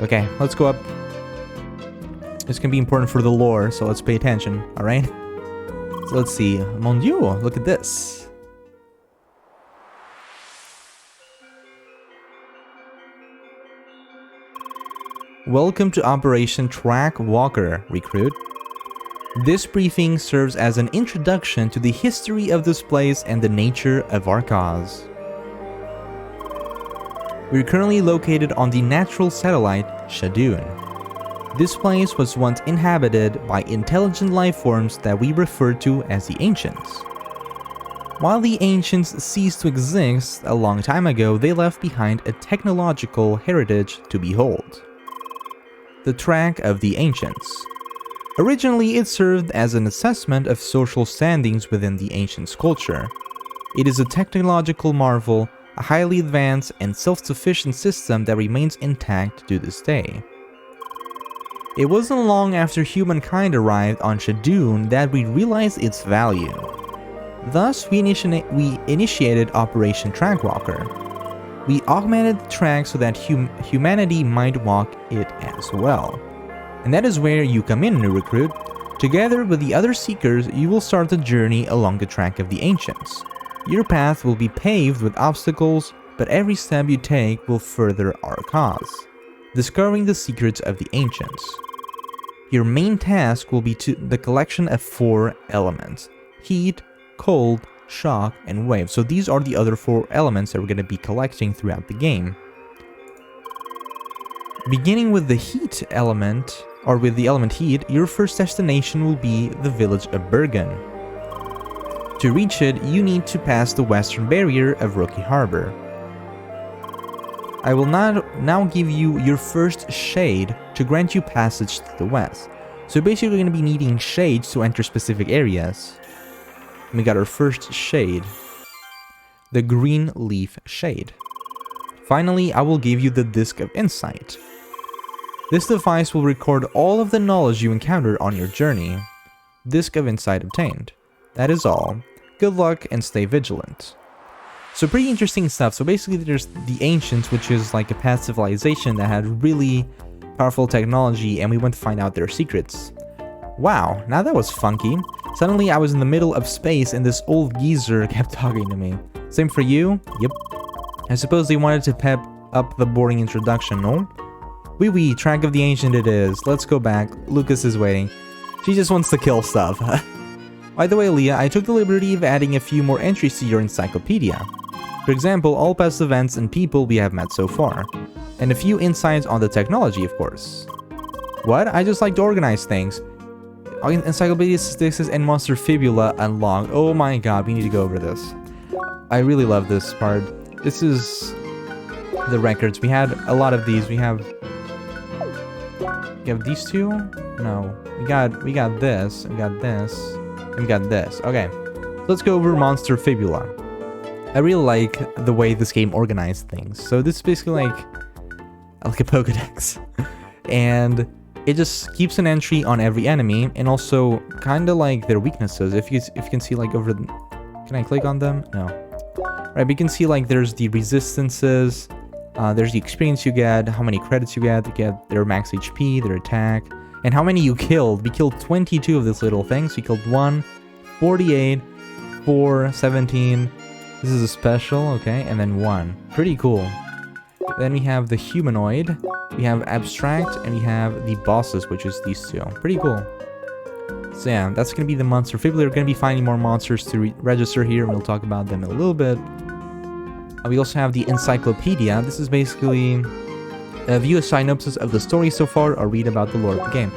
Okay, let's go up. This can be important for the lore, so let's pay attention, alright? So let's see. Mon Dieu, look at this. Welcome to Operation Track Walker, recruit. This briefing serves as an introduction to the history of this place and the nature of our cause. We're currently located on the natural satellite, Shadoon. This place was once inhabited by intelligent life forms that we refer to as the Ancients. While the Ancients ceased to exist a long time ago, they left behind a technological heritage to behold. The Track of the Ancients. Originally, it served as an assessment of social standings within the Ancients' culture. It is a technological marvel, a highly advanced and self-sufficient system that remains intact to this day. It wasn't long after humankind arrived on Shadoon that we realized its value. Thus, we initiated Operation Trackwalker. We augmented the track so that humanity might walk it as well. And that is where you come in, new recruit. Together with the other Seekers, you will start the journey along the Track of the Ancients. Your path will be paved with obstacles, but every step you take will further our cause, discovering the secrets of the Ancients. Your main task will be the collection of 4 elements: heat, cold, shock, and wave. So these are the other 4 elements that we're going to be collecting throughout the game. Beginning with the heat element, or with the element heat, your first destination will be the village of Bergen. To reach it, you need to pass the western barrier of Rookie Harbor. I will now give you your first shade to grant you passage to the west. So basically you're going to be needing shades to enter specific areas. We got our first shade. The green leaf shade. Finally, I will give you the Disc of Insight. This device will record all of the knowledge you encounter on your journey. Disc of Insight obtained. That is all. Good luck and stay vigilant. So pretty interesting stuff. So basically there's the Ancients, which is like a past civilization that had really powerful technology, and we went to find out their secrets. Wow, now that was funky. Suddenly I was in the middle of space and this old geezer kept talking to me. Same for you? Yep. I suppose they wanted to pep up the boring introduction, no? Oui, track of the Ancient it is. Let's go back. Lucas is waiting. She just wants to kill stuff. By the way, Leah, I took the liberty of adding a few more entries to your encyclopedia. For example, all past events and people we have met so far. And a few insights on the technology, of course. What? I just like to organize things. Encyclopedia Statistics and Monster Fibula unlocked. Oh my god, we need to go over this. I really love this part. This is the records. We had a lot of these. We have these two? No. We got this. We got this. And we got this. Okay. Let's go over Monster Fibula. I really like the way this game organized things. So this is basically like a Pokédex. And it just keeps an entry on every enemy, and also kind of like their weaknesses. If you can see like over the... Can I click on them? No. Right, but you can see like there's the resistances, there's the experience you get, how many credits you get their max HP, their attack, and how many you killed. We killed 22 of these little things. We killed 1, 48, 4, 17. This is a special, okay, and then 1. Pretty cool. Then we have the humanoid, we have abstract, and we have the bosses, which is these two. Pretty cool. So yeah, that's going to be the Monster Fibula. We're going to be finding more monsters to register here, and we'll talk about them in a little bit. We also have the encyclopedia. This is basically a view a synopsis of the story so far, or read about the lore of the game.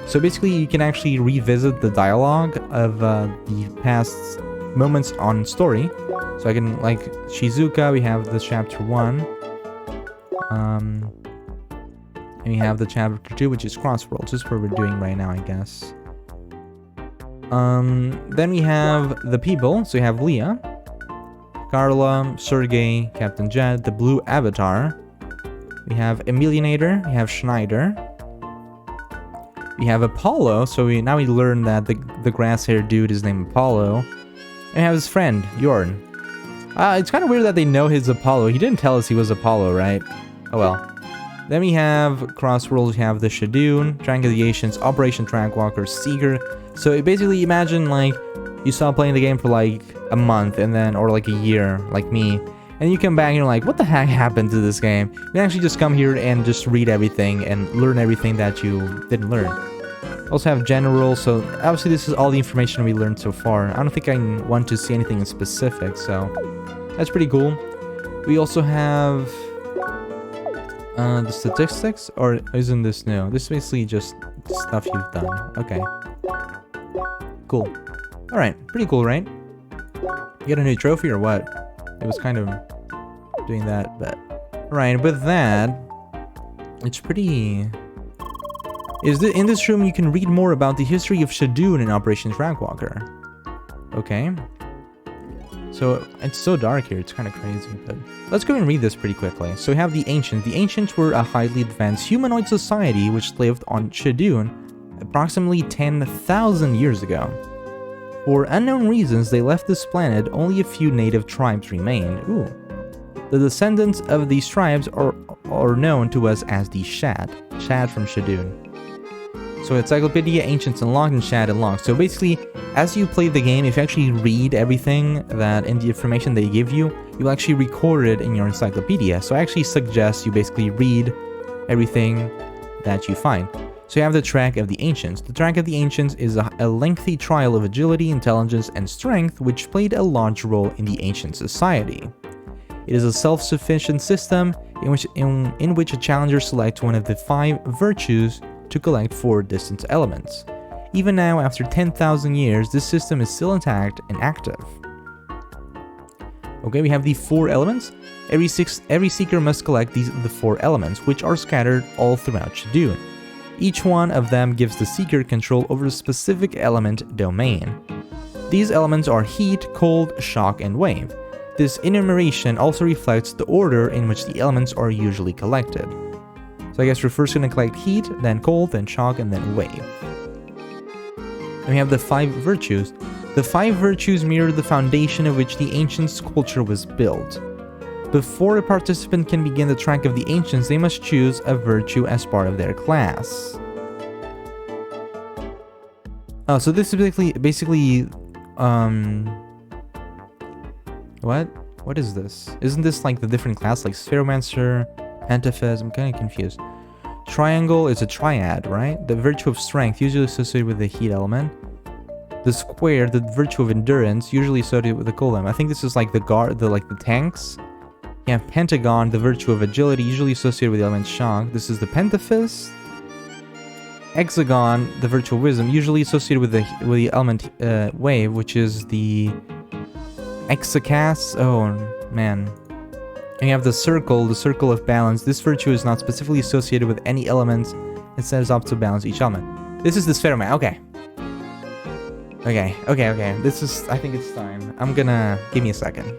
So basically you can actually revisit the dialogue of the past moments on story. So I can, like, Shizuka, we have the chapter 1. And we have the chapter 2, which is Crossworld, just what we're doing right now, I guess. Then we have the people, so we have Leah, Carla, Sergey, Captain Jet, the Blue Avatar. We have Emilionator, we have Schneider. We have Apollo, so now we learn that the grass-haired dude is named Apollo. And we have his friend, Jorn. It's kind of weird that they know he's Apollo. He didn't tell us he was Apollo, right? Oh well. Then we have Crossworld, we have the Shadoon, Track of the Ancients, Operation Trackwalker, Seeker. So basically imagine like you stop playing the game for like a month and then, or like a year, like me. And you come back and you're like, what the heck happened to this game? You can actually just come here and just read everything and learn everything that you didn't learn. Also have General, so obviously this is all the information we learned so far. I don't think I want to see anything in specific, so that's pretty cool. We also have the statistics, or isn't this new? This is basically just stuff you've done. Okay. Cool. Alright, pretty cool, right? You got a new trophy or what? It was kind of doing that, but... Alright, with that, it's pretty... In this room you can read more about the history of Shadoon in Operation Trackwalker. Okay. So, it's so dark here, it's kind of crazy, but... Let's go and read this pretty quickly. So we have the Ancients. The Ancients were a highly advanced humanoid society which lived on Shadoon approximately 10,000 years ago. For unknown reasons, they left this planet. Only a few native tribes remained. Ooh. The descendants of these tribes are known to us as the Shad. Shad from Shadoon. So Encyclopedia, Ancients Unlocked, and Shad Unlocked. So basically, as you play the game, if you actually read everything that in the information they give you, you'll actually record it in your encyclopedia. So I actually suggest you basically read everything that you find. So you have the Track of the Ancients. The Track of the Ancients is a lengthy trial of agility, intelligence, and strength which played a large role in the ancient society. It is a self-sufficient system in which a challenger selects one of the 5 virtues to collect 4 distance elements. Even now, after 10,000 years, this system is still intact and active. Okay, we have the 4 elements. Every seeker must collect the 4 elements, which are scattered all throughout Shadoon. Each one of them gives the seeker control over a specific element domain. These elements are heat, cold, shock, and wave. This enumeration also reflects the order in which the elements are usually collected. So I guess we're first going to collect heat, then cold, then shock, and then wave. And we have the 5 virtues. The 5 virtues mirror the foundation of which the Ancients' culture was built. Before a participant can begin the track of the Ancients, they must choose a virtue as part of their class. Oh, so this is basically what is this? Isn't this like the different class, like Spheromancer, Pentaphys? I'm kind of confused. Triangle is a triad, right? The virtue of strength, usually associated with the heat element. The square, the virtue of endurance, usually associated with the cold element. I think this is like the tanks. You have Pentagon, the virtue of agility, usually associated with the element shock. This is the Pentaphys. Hexagon, the virtue of wisdom, usually associated with the element wave, which is the Hexacast. Oh man. And you have the circle of balance. This virtue is not specifically associated with any elements. It sets up to balance each element. This is the Spheroman. Okay. This is, I think it's time. I'm gonna, give me a second.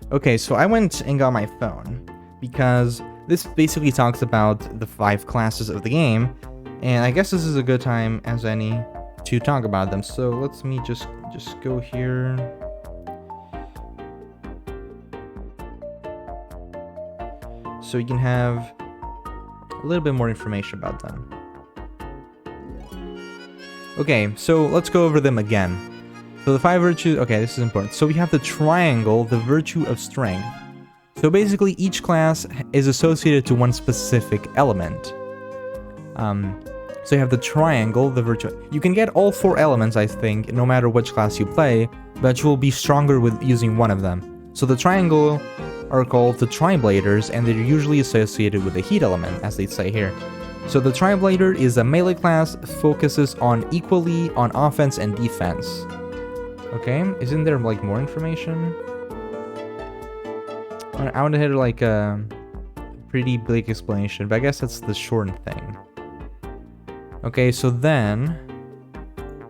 Okay, so I went and got my phone because this basically talks about the 5 classes of the game, and I guess this is a good time as any to talk about them. So let me just go here. So you can have a little bit more information about them. Okay, so let's go over them again. So the 5 virtues, okay, this is important. So we have the triangle, the virtue of strength. So basically each class is associated to one specific element. So you have the triangle, the virtue. You can get all 4 elements, I think, no matter which class you play, but you will be stronger with using one of them. So the triangle are called the Tribladers, and they're usually associated with the heat element, as they say here. So the Triblader is a melee class, focuses on equally on offense and defense. Okay, isn't there like more information? I want to hit like a pretty big explanation, but I guess that's the shortened thing. Okay, so then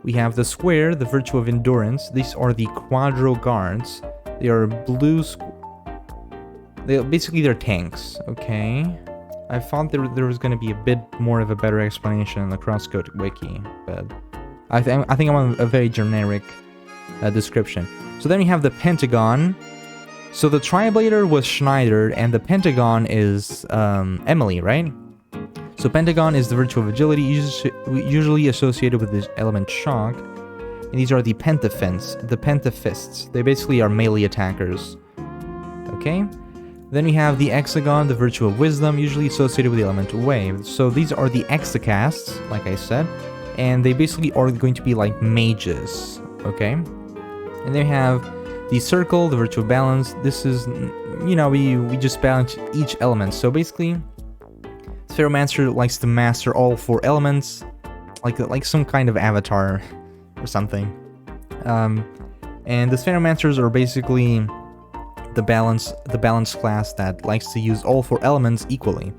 we have the square, the virtue of endurance. These are the Quadro Guards. They are blue. They're tanks. Okay, I thought there was going to be a bit more of a better explanation in the CrossCode wiki, but I think I'm on a very generic description. So then we have the Pentagon. So the Triblader was Schneider, and the Pentagon is Emily, right? So Pentagon is the virtue of agility, usually associated with the element shock. And these are the Pentaphysts. They basically are melee attackers. Okay? Then we have the Hexagon, the virtue of wisdom, usually associated with the element wave. So these are the Hexacasts, like I said, and they basically are going to be like mages. Okay? And then we have the circle, the virtue of balance. This is, you know, we just balance each element. So basically, Spheromancer likes to master all 4 elements, like some kind of avatar or something. And the Spheromancers are basically the balanced class that likes to use all 4 elements equally.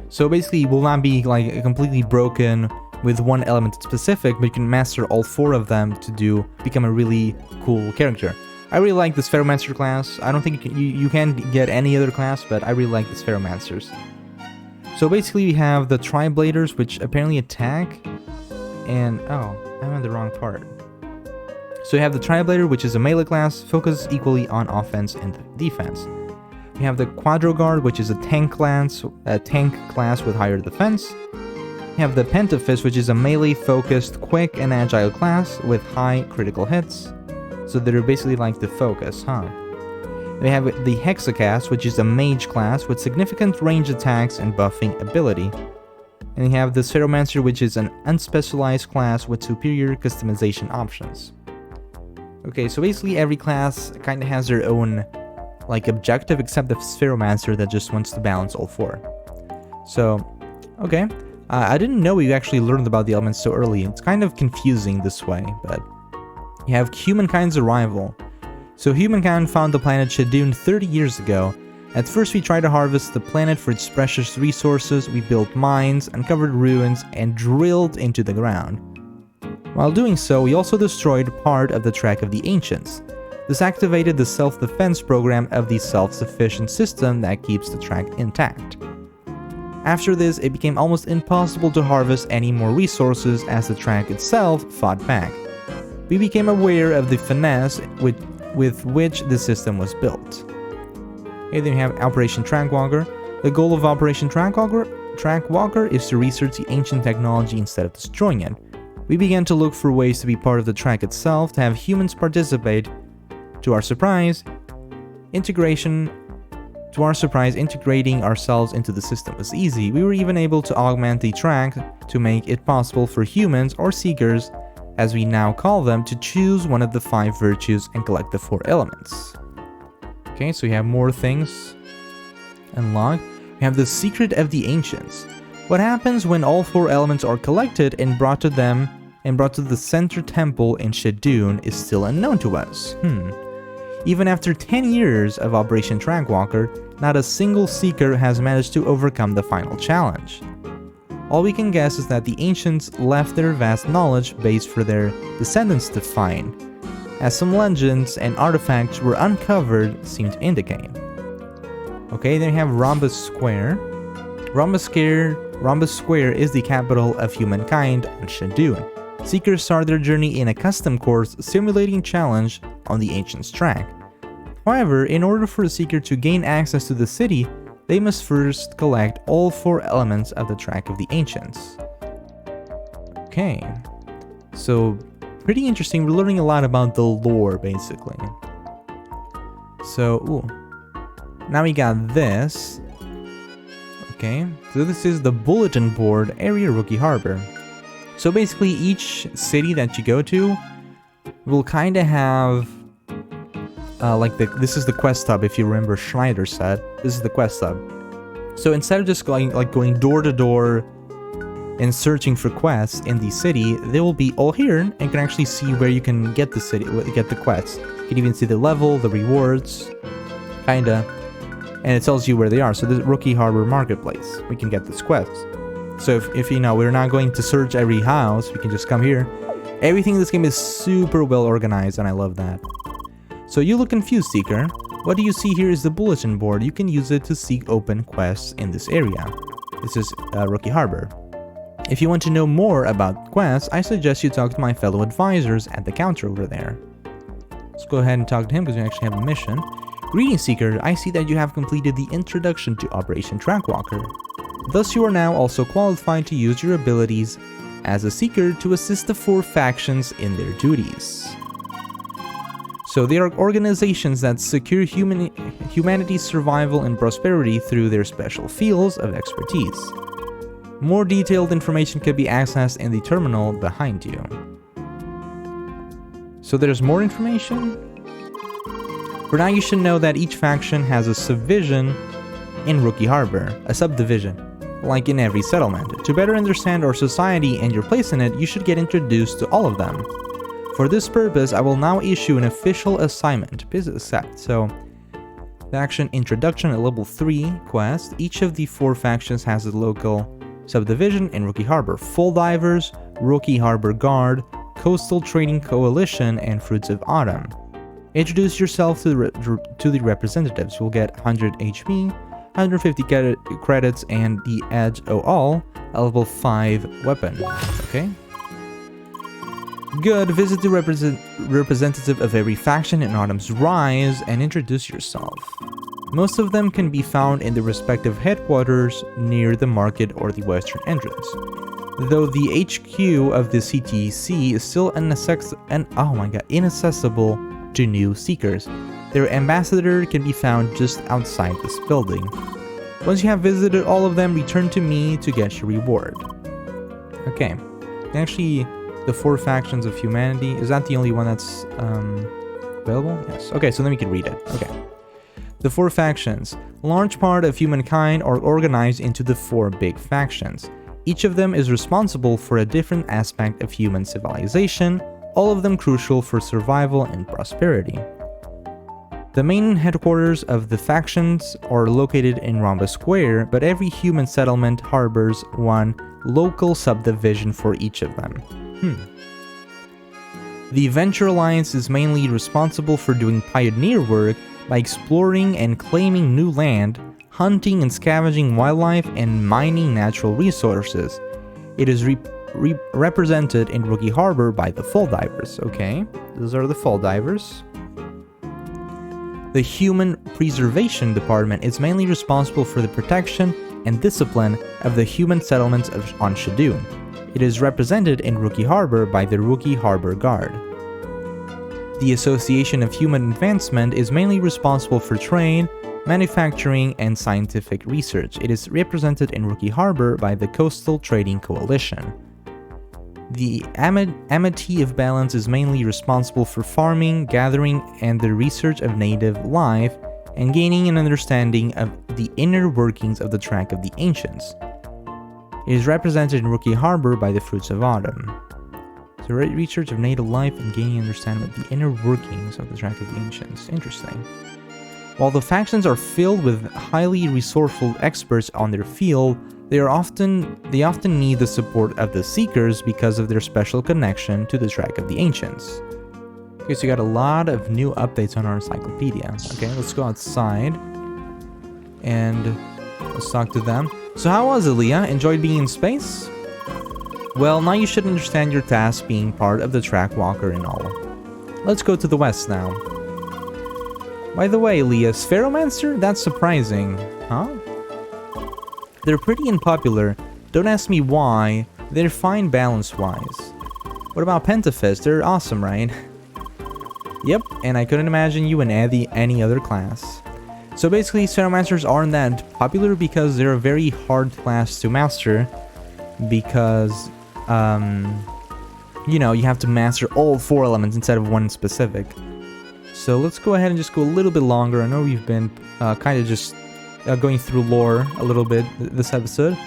So basically, it will not be like completely broken with one element specific, but you can master all 4 of them to become a really cool character. I really like the Spheromancer class. I don't think you can get any other class, but I really like the Spheromancers. So basically we have the Tribladers, which apparently attack, and oh, I'm in the wrong part. So you have the Triblader, which is a melee class, focus equally on offense and defense. We have the Quadro Guard, which is a tank class with higher defense. We have the Pentaphys, which is a melee-focused, quick and agile class with high critical hits. So they're basically like the focus, huh? We have the Hexacast, which is a mage class with significant range attacks and buffing ability. And we have the Spheromancer, which is an unspecialized class with superior customization options. Okay, so basically every class kind of has their own like objective, except the Spheromancer that just wants to balance all four. So, okay. I didn't know we actually learned about the elements so early. It's kind of confusing this way, but you have humankind's arrival. So humankind found the planet Shadoon 30 years ago. At first we tried to harvest the planet for its precious resources. We built mines, uncovered ruins, and drilled into the ground. While doing so, we also destroyed part of the track of the ancients. This activated the self-defense program of the self-sufficient system that keeps the track intact. After this, it became almost impossible to harvest any more resources as the track itself fought back. We became aware of the finesse with which the system was built. Okay, then we have Operation Trackwalker. The goal of Operation Trackwalker is to research the ancient technology instead of destroying it. We began to look for ways to be part of the track itself, to have humans participate. To our surprise, integrating ourselves into the system was easy. We were even able to augment the track to make it possible for humans, or seekers, as we now call them, to choose one of the 5 virtues and collect the 4 elements. Okay, so we have more things unlocked. We have the Secret of the Ancients. What happens when all 4 elements are collected and brought to the center temple in Shadoon is still unknown to us. Even after 10 years of Operation Trackwalker, not a single seeker has managed to overcome the final challenge. All we can guess is that the ancients left their vast knowledge base for their descendants to find, as some legends and artifacts were uncovered seem to indicate. Okay, then we have Rhombus Square. Rhombus Square is the capital of humankind on Shadoon. Seekers start their journey in a custom course simulating challenge on the ancients' track. However, in order for a seeker to gain access to the city, they must first collect all 4 elements of the track of the ancients. Okay, so pretty interesting. We're learning a lot about the lore, basically. So, now we got this. Okay, so this is the bulletin board area Rookie Harbor. So basically each city that you go to will kind of have this is the quest hub. If you remember Schneider said, this is the quest hub. So instead of just going door to door and searching for quests in the city, they will be all here and you can actually see where you can get the quests. You can even see the level, the rewards, kinda, and it tells you where they are. So this Rookie Harbor Marketplace, we can get this quest. So if you know we're not going to search every house, we can just come here. Everything in this game is super well organized and I love that. So you look confused, Seeker. What do you see here is the bulletin board. You can use it to seek open quests in this area. This is Rookie Harbor. If you want to know more about quests, I suggest you talk to my fellow advisors at the counter over there. Let's go ahead and talk to him because we actually have a mission. Greetings, Seeker. I see that you have completed the introduction to Operation Trackwalker. Thus, you are now also qualified to use your abilities as a Seeker to assist the 4 factions in their duties. So they are organizations that secure humanity's survival and prosperity through their special fields of expertise. More detailed information can be accessed in the terminal behind you. So there's more information? For now, you should know that each faction has a subdivision in Rookie Harbor, a subdivision, like in every settlement. To better understand our society and your place in it, you should get introduced to all of them. For this purpose, I will now issue an official assignment. Business set. So, faction introduction at level 3 quest. Each of the 4 factions has a local subdivision in Rookie Harbor. Full Divers, Rookie Harbor Guard, Coastal Trading Coalition, and Fruits of Autumn. Introduce yourself to the representatives. You'll get 100 HP, 150 credits, and the Edge OL, a level 5 weapon. Okay. Good. Visit the representative of every faction in Autumn's Rise and introduce yourself. Most of them can be found in the respective headquarters near the market or the western entrance. Though the HQ of the CTC is still inaccessible to new seekers. Their ambassador can be found just outside this building. Once you have visited all of them, return to me to get your reward. Okay. Actually, the 4 factions of humanity, is that the only one that's available? Yes. Okay, so then we can read it. Okay. The 4 factions. A large part of humankind are organized into the 4 big factions. Each of them is responsible for a different aspect of human civilization, all of them crucial for survival and prosperity. The main headquarters of the factions are located in Rhombus Square, but every human settlement harbors one local subdivision for each of them. The Venture Alliance is mainly responsible for doing pioneer work by exploring and claiming new land, hunting and scavenging wildlife, and mining natural resources. It is represented in Rookie Harbor by the Fall Divers. Okay, those are the Fall Divers. The Human Preservation Department is mainly responsible for the protection and discipline of the human settlements on Shadoon. It is represented in Rookie Harbor by the Rookie Harbor Guard. The Association of Human Advancement is mainly responsible for trade, manufacturing, and scientific research. It is represented in Rookie Harbor by the Coastal Trading Coalition. The Amity of Balance is mainly responsible for farming, gathering, and the research of native life, and gaining an understanding of the inner workings of the Track of the Ancients. It is represented in Rookie Harbor by the Fruits of Autumn. So research of native life and gaining understanding of the inner workings of the Track of the Ancients. Interesting. While the factions are filled with highly resourceful experts on their field, they often need the support of the Seekers because of their special connection to the Track of the Ancients. Okay, so you got a lot of new updates on our encyclopedia. Okay, let's go outside and let's talk to them. So how was it, Leah? Enjoyed being in space? Well, now you should understand your task being part of the Track Walker and all. Let's go to the west now. By the way, Leah, Spheromancer? That's surprising. Huh? They're pretty unpopular. Don't ask me why. They're fine balance-wise. What about Pentafist? They're awesome, right? Yep, and I couldn't imagine you in any other class. So basically, Spheromancers aren't that popular because they're a very hard class to master. Because, you know, you have to master all 4 elements instead of one specific. So let's go ahead and just go a little bit longer. I know we've been kind of just going through lore a little bit this episode.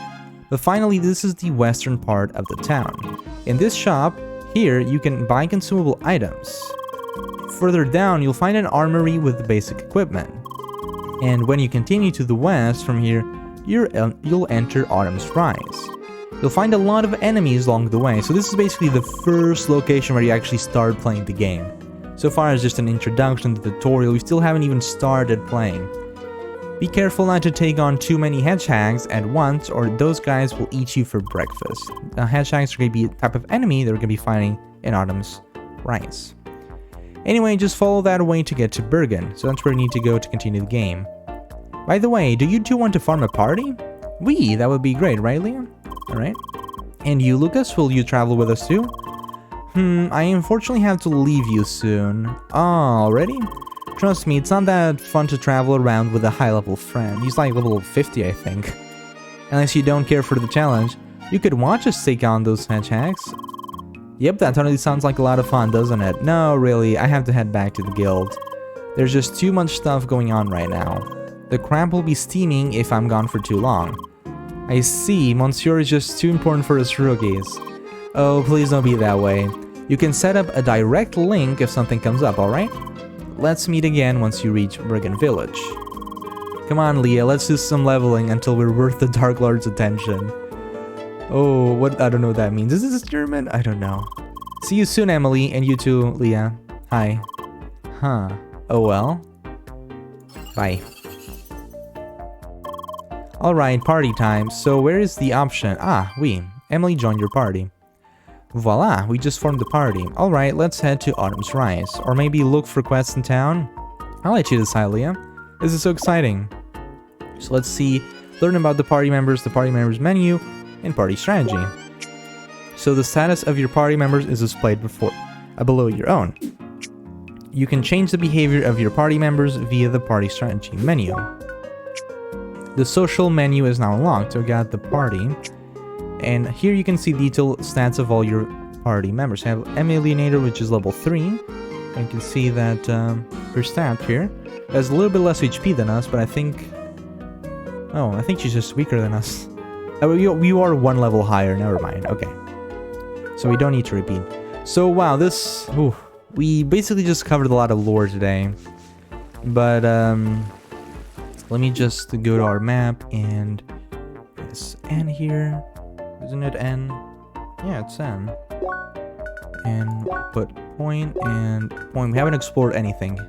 But finally, this is the western part of the town. In this shop, here, you can buy consumable items. Further down, you'll find an armory with the basic equipment. And when you continue to the west from here, you'll enter Autumn's Rise. You'll find a lot of enemies along the way, so this is basically the first location where you actually start playing the game. So far as just an introduction to the tutorial, we still haven't even started playing. Be careful not to take on too many hedgehogs at once, or those guys will eat you for breakfast. Hedgehogs are going to be a type of enemy that we're going to be fighting in Autumn's Rise. Anyway, just follow that way to get to Bergen, so that's where we need to go to continue the game. By the way, do you two want to form a party? That would be great, right, Leon? Alright. And you, Lucas, will you travel with us too? I unfortunately have to leave you soon. Oh, already? Trust me, it's not that fun to travel around with a high-level friend. He's like level 50, I think. Unless you don't care for the challenge. You could watch us take on those hedgehogs. Yep, that totally sounds like a lot of fun, doesn't it? No, really, I have to head back to the guild. There's just too much stuff going on right now. The crab will be steaming if I'm gone for too long. I see, Monsieur is just too important for us rookies. Oh, please don't be that way. You can set up a direct link if something comes up, alright? Let's meet again once you reach Bergen Village. Come on, Leah, let's do some leveling until we're worth the Dark Lord's attention. Oh, what? I don't know what that means. Is this German? I don't know. See you soon, Emily, and you too, Leah. Hi. Huh. Oh well. Bye. Alright, party time. So where is the option? Emily joined your party. Voila, we just formed the party. Alright, let's head to Autumn's Rise. Or maybe look for quests in town? I'll let you decide, Leah. This is so exciting. So let's see, learn about the party members menu, and party strategy. So the status of your party members is displayed below your own. you can change the behavior of your party members via the party strategy menu. The social menu is now unlocked, so we got the party. And here you can see detailed stats of all your party members. You have Emilionator, which is level 3. And you can see that her stat here has a little bit less HP than us, but I think... Oh, I think she's just weaker than us. You are one level higher, never mind. Okay. So we don't need to repeat. So wow, this... Ooh, we basically just covered a lot of lore today. But let me just go to our map and press N here. Isn't it N? Yeah, it's N. And put point and point. We haven't explored anything.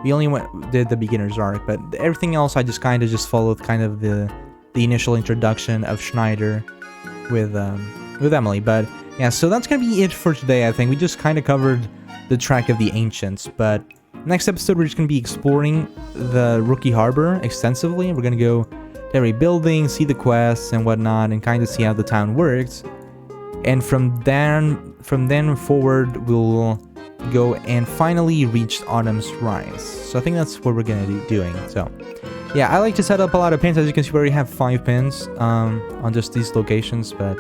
We only did the beginner's arc, but everything else I just kind of followed kind of the initial introduction of Schneider with Emily. But yeah, so that's gonna be it for today. I think we just kind of covered the track of the ancients, but next episode we're just gonna be exploring the Rookie Harbor extensively. We're gonna go to every building, see the quests and whatnot, and kind of see how the town works. And from then forward, we'll go and finally reach Autumn's Rise. So I think that's what we're gonna be doing. So yeah, I like to set up a lot of pins. As you can see, we already have 5 pins on just these locations, but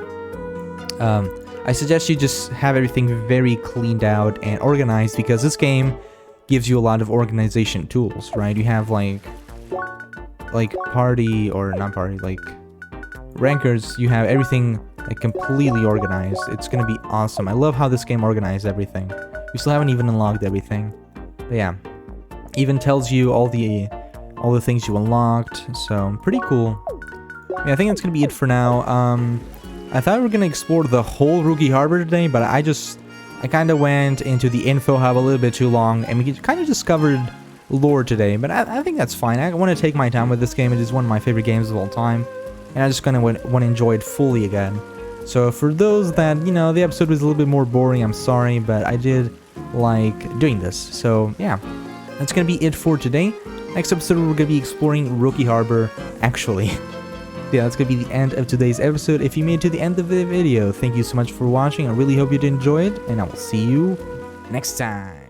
I suggest you just have everything very cleaned out and organized, because this game gives you a lot of organization tools, right? You have like party, or not party, like rankers. You have everything like completely organized. It's gonna be awesome. I love how this game organized everything. We still haven't even unlocked everything, but yeah, even tells you all the things you unlocked. So pretty cool. Yeah, I think that's gonna be it for now. I thought we were gonna explore the whole Rookie Harbor today, but I kind of went into the info hub a little bit too long, and we kind of discovered lore today. But I think that's fine. I want to take my time with this game. It is one of my favorite games of all time, and I just kind of want to enjoy it fully again. So for those that, you know, the episode was a little bit more boring, I'm sorry, but I did like doing this. So yeah, that's gonna be it for today. Next episode we're gonna be exploring Rookie Harbor, actually. Yeah, that's gonna be the end of today's episode. If you made it to the end of the video, thank you so much for watching. I really hope you did enjoy it, and I will see you next time.